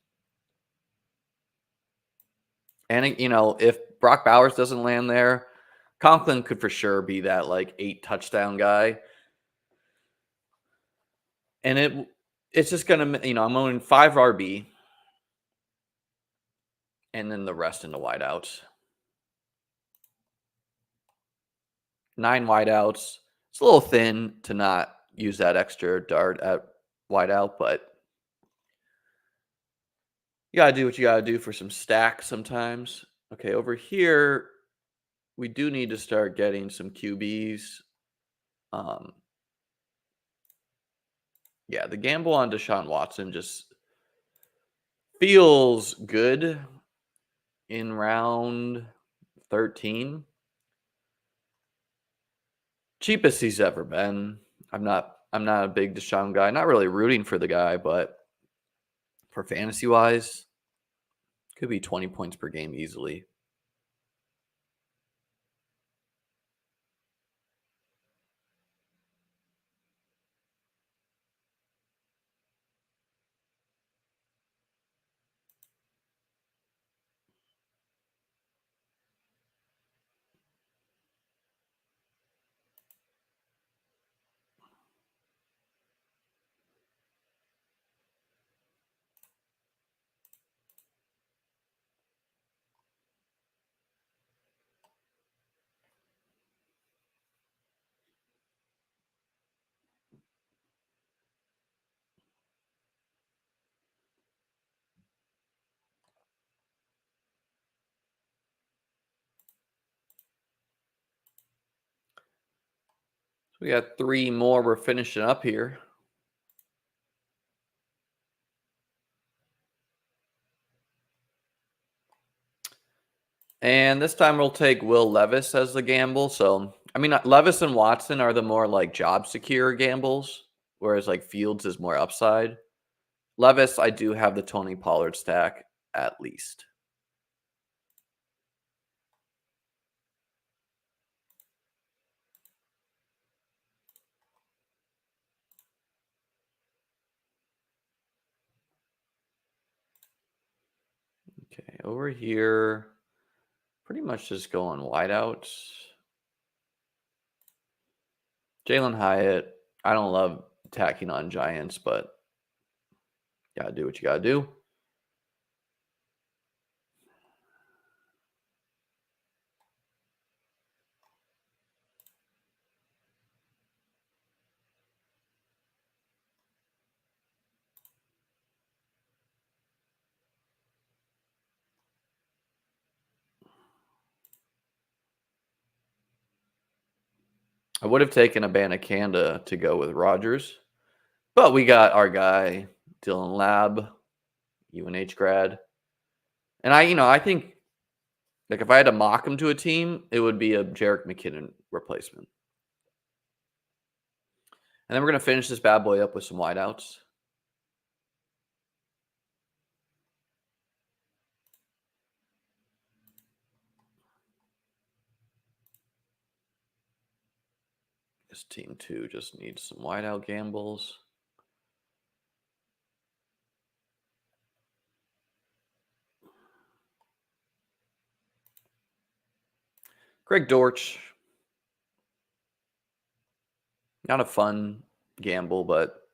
And, if Brock Bowers doesn't land there, Conklin could for sure be that 8 touchdown guy. And it's just going to, I'm owning 5 RB and then the rest in the wideouts. 9 wideouts. It's a little thin to not use that extra dart at wideout, but you got to do what you got to do for some stacks sometimes. Okay, over here, we do need to start getting some QBs. Yeah, the gamble on Deshaun Watson just feels good in round 13. Cheapest he's ever been. I'm not a big Deshaun guy. Not really rooting for the guy, but for fantasy wise, could be 20 points per game easily. We got 3 more we're finishing up here. And this time we'll take Will Levis as the gamble. So, Levis and Watson are the more job secure gambles, whereas Fields is more upside. Levis, I do have the Tony Pollard stack at least. Okay, over here, pretty much just going wideouts. Jalen Hyatt, I don't love tacking on Giants, but gotta do what you gotta do. I would have taken Abanikanda to go with Rodgers, but we got our guy, Dylan Lab, UNH grad. And I think if I had to mock him to a team, it would be a Jerick McKinnon replacement. And then we're going to finish this bad boy up with some wideouts. This team 2 just needs some wideout gambles. Greg Dortch. Not a fun gamble, but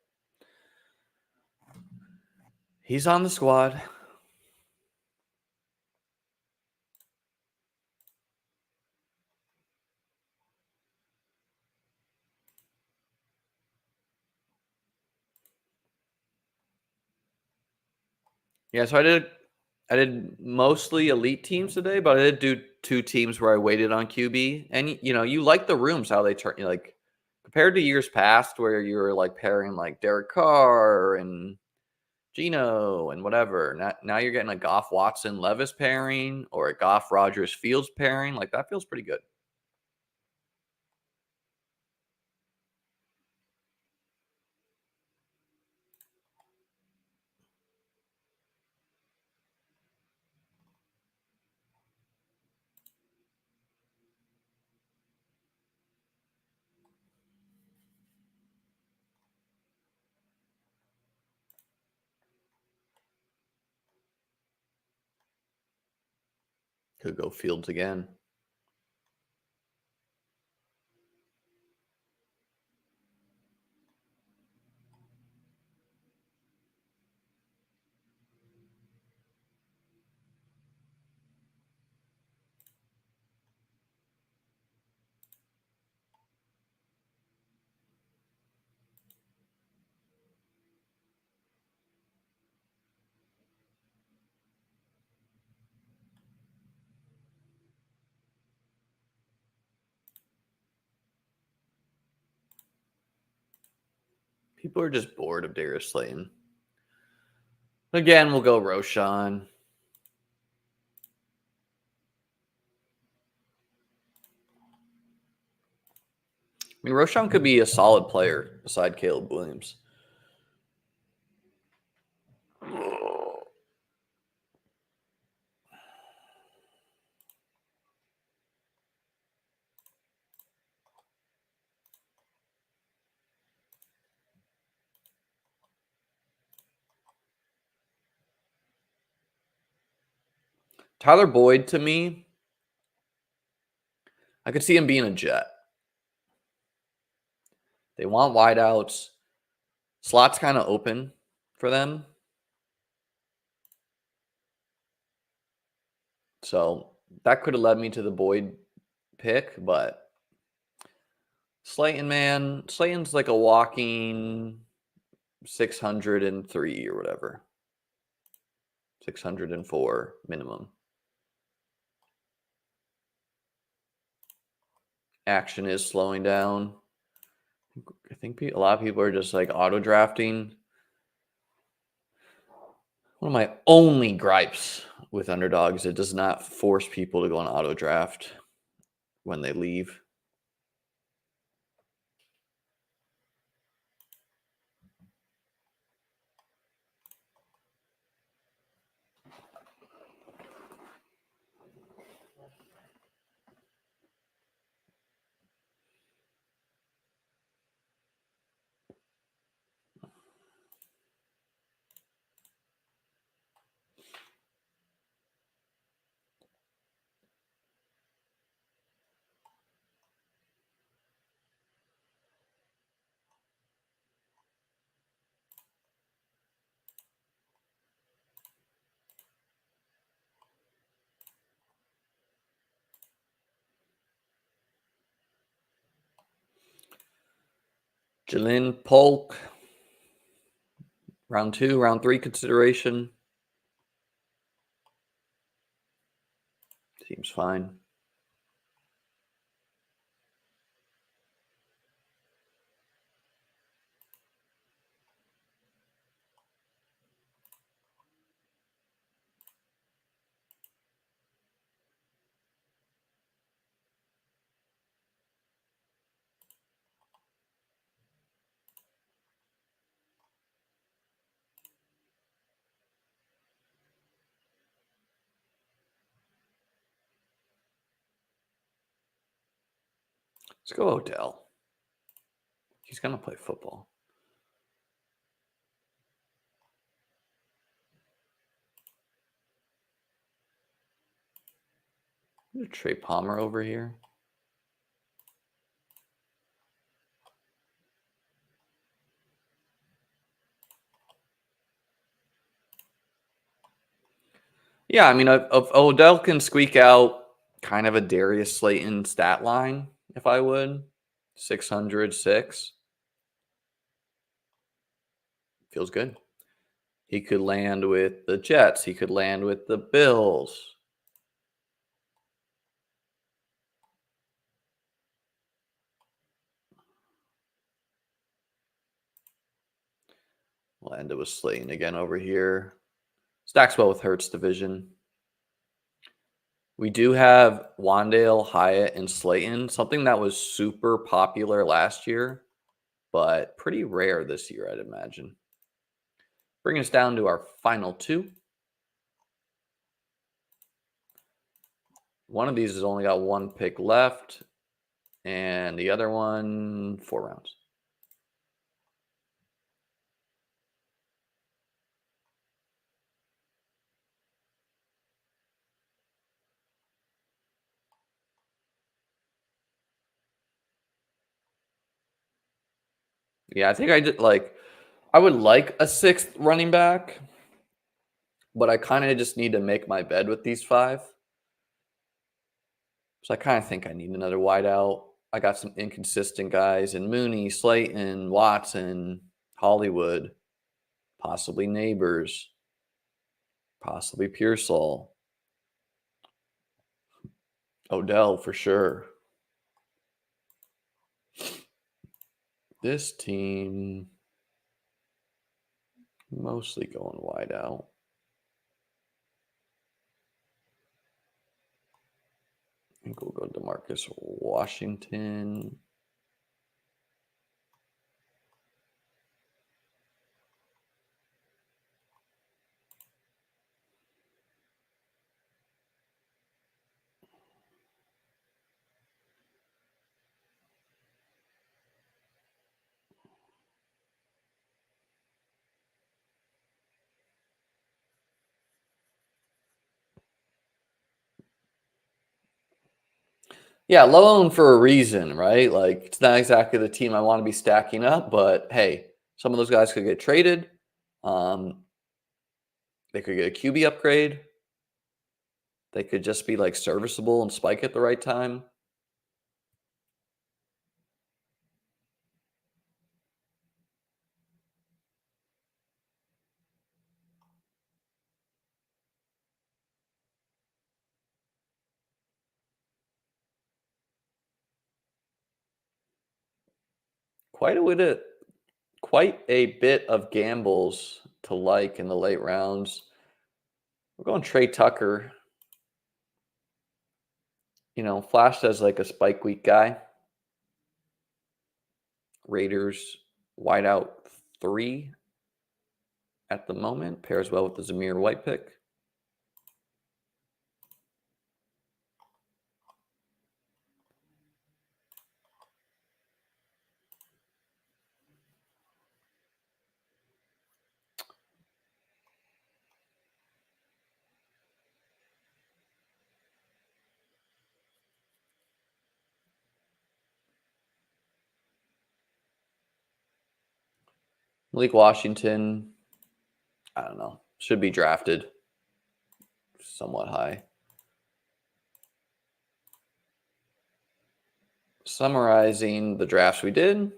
he's on the squad. Yeah, so I did mostly elite teams today, but I did do 2 teams where I waited on QB. And you like the rooms how they turn, like compared to years past where you were like pairing like Derek Carr and Geno and whatever. Now you're getting a Goff Watson Levis pairing or a Goff Rogers Fields pairing. Like that feels pretty good. Could go Fields again. People are just bored of Darius Slayton. Again, we'll go Roshan. I mean, Roshan could be a solid player beside Caleb Williams. Tyler Boyd, to me, I could see him being a Jet. They want wideouts. Slot's kind of open for them. So that could have led me to the Boyd pick, but Slayton, man, Slayton's like a walking 603 or whatever. 604 minimum. Action is slowing down. I think a lot of people are just like auto drafting. One of my only gripes with Underdogs, it does not force people to go on auto draft when they leave. Jalen Polk, round 2, round 3 consideration. Seems fine. Let's go Odell. He's going to play football. Trey Palmer over here. Yeah, I mean, if Odell can squeak out kind of a Darius Slayton stat line, if I would, 606, feels good. He could land with the Jets. He could land with the Bills. We'll end it with Slayton again over here. Stacks well with Hurts division. We do have Wandale, Hyatt, and Slayton, something that was super popular last year, but pretty rare this year, I'd imagine. Bring us down to our final two. One of these has only got one pick left, and the other one, 4 rounds. Yeah, I think I would like a 6th running back, but I kind of just need to make my bed with these 5. So I kind of think I need another wideout. I got some inconsistent guys in Mooney, Slayton, Watson, Hollywood, possibly Neighbors, possibly Pearsall, Odell for sure. This team mostly going wide out. I think we'll go DeMarcus Washington. Yeah, low owned for a reason, right? Like, it's not exactly the team I want to be stacking up, but hey, some of those guys could get traded. They could get a QB upgrade. They could just be like serviceable and spike at the right time. Quite a bit of gambles to like in the late rounds. We're going Trey Tucker. Flashed as like a spike week guy. Raiders wideout 3 at the moment. Pairs well with the Zamir White pick. Malik Washington, I don't know, should be drafted somewhat high. Summarizing the drafts we did.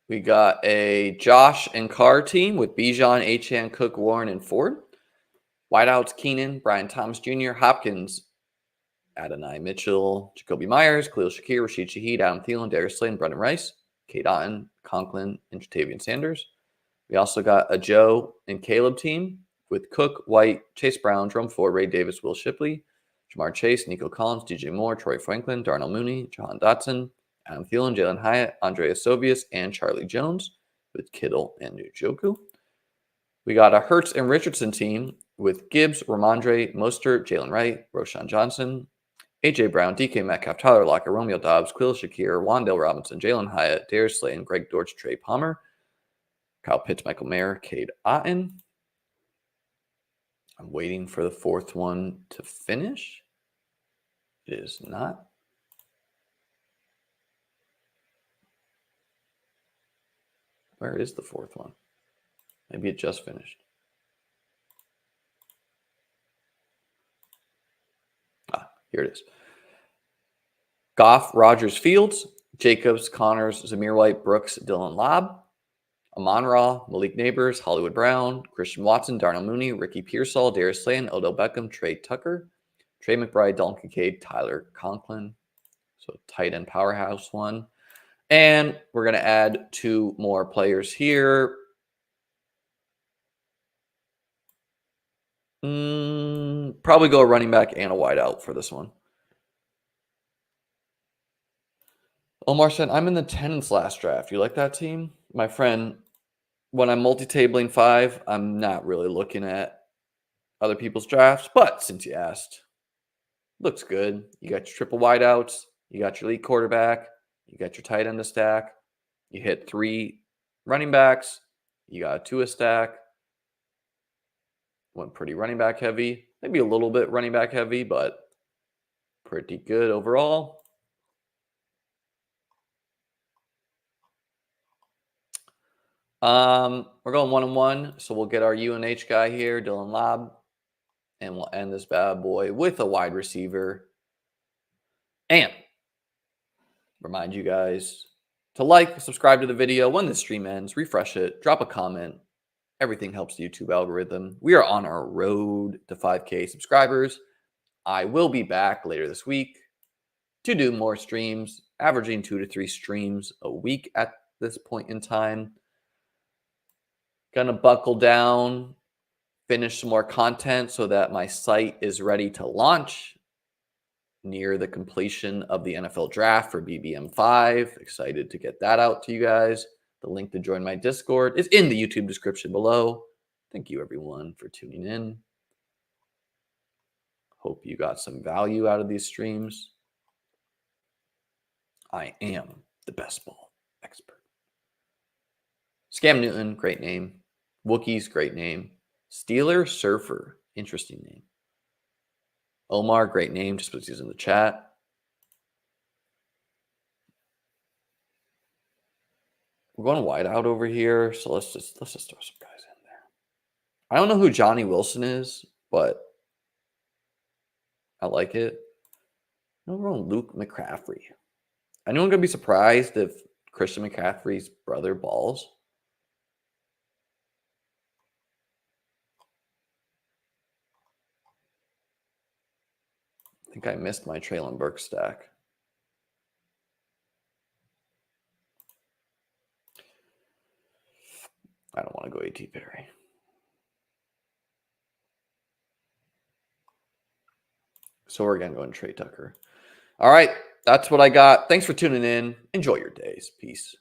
We got a Josh and Carr team with Bijan, Achane, Cook, Warren, and Ford. Wideouts Keenan, Brian Thomas Jr., Hopkins, Adonai Mitchell, Jacoby Myers, Khalil Shakir, Rashid Shaheed, Adam Thielen, Darius Slay, and Brendan Rice, Kate Otten, Conklin, and Jatavian Sanders. We also got a Joe and Caleb team with Cook, White, Chase Brown, Jerome Ford, Ray Davis, Will Shipley, Jamar Chase, Nico Collins, DJ Moore, Troy Franklin, Darnell Mooney, Jahan Dotson, Adam Thielen, Jalen Hyatt, Andreas Sovius, and Charlie Jones with Kittle and Njoku. We got a Hurts and Richardson team with Gibbs, Ramondre, Mostert, Jalen Wright, Roshan Johnson, A.J. Brown, DK Metcalf, Tyler Lockett, Romeo Dobbs, Khalil Shakir, Wandale Robinson, Jalen Hyatt, Darius Slay, and Greg Dortch, Trey Palmer, Kyle Pitts, Michael Mayer, Cade Otten. I'm waiting for the 4th one to finish. It is not. Where is the 4th one? Maybe it just finished. Here it is. Goff, Rogers, Fields, Jacobs, Connors, Zamir White, Brooks, Dylan Lobb, Amon-Ra, Malik Neighbors, Hollywood Brown, Christian Watson, Darnell Mooney, Ricky Pearsall, Darius Slayton, Odell Beckham, Trey Tucker, Trey McBride, Dalton Kincaid, Tyler Conklin. So tight end powerhouse one. And we're going to add 2 more players here. Probably go a running back and a wideout for this one. Omar said, I'm in the tenants last draft. You like that team? My friend, when I'm multi-tabling 5, I'm not really looking at other people's drafts. But since you asked, looks good. You got your triple wideouts. You got your lead quarterback. You got your tight end to stack. You hit 3 running backs. You got a 2 a stack. Went pretty running back heavy. Maybe a little bit running back heavy, but pretty good overall. We're going 1-1, so we'll get our UNH guy here, Dylan Lobb, and we'll end this bad boy with a wide receiver. And remind you guys to like, subscribe to the video when the stream ends, refresh it, drop a comment. Everything helps the YouTube algorithm. We are on our road to 5K subscribers. I will be back later this week to do more streams, averaging 2 to 3 streams a week at this point in time. Gonna buckle down, finish some more content so that my site is ready to launch near the completion of the NFL draft for BBM5. Excited to get that out to you guys. The link to join my Discord is in the YouTube description below. Thank you, everyone, for tuning in. Hope you got some value out of these streams. I am the best ball expert. Scam Newton, great name. Wookiees, great name. Steeler Surfer, interesting name. Omar, great name, just was using the chat. We're going wide out over here, so let's just throw some guys in there. I don't know who Johnny Wilson is, but I like it. I'm going Luke McCaffrey. Anyone gonna be surprised if Christian McCaffrey's brother balls? I think I missed my Traylon Burks stack. I don't want to go A.T. Perry. So we're again going Trey Tucker. All right, that's what I got. Thanks for tuning in. Enjoy your days. Peace.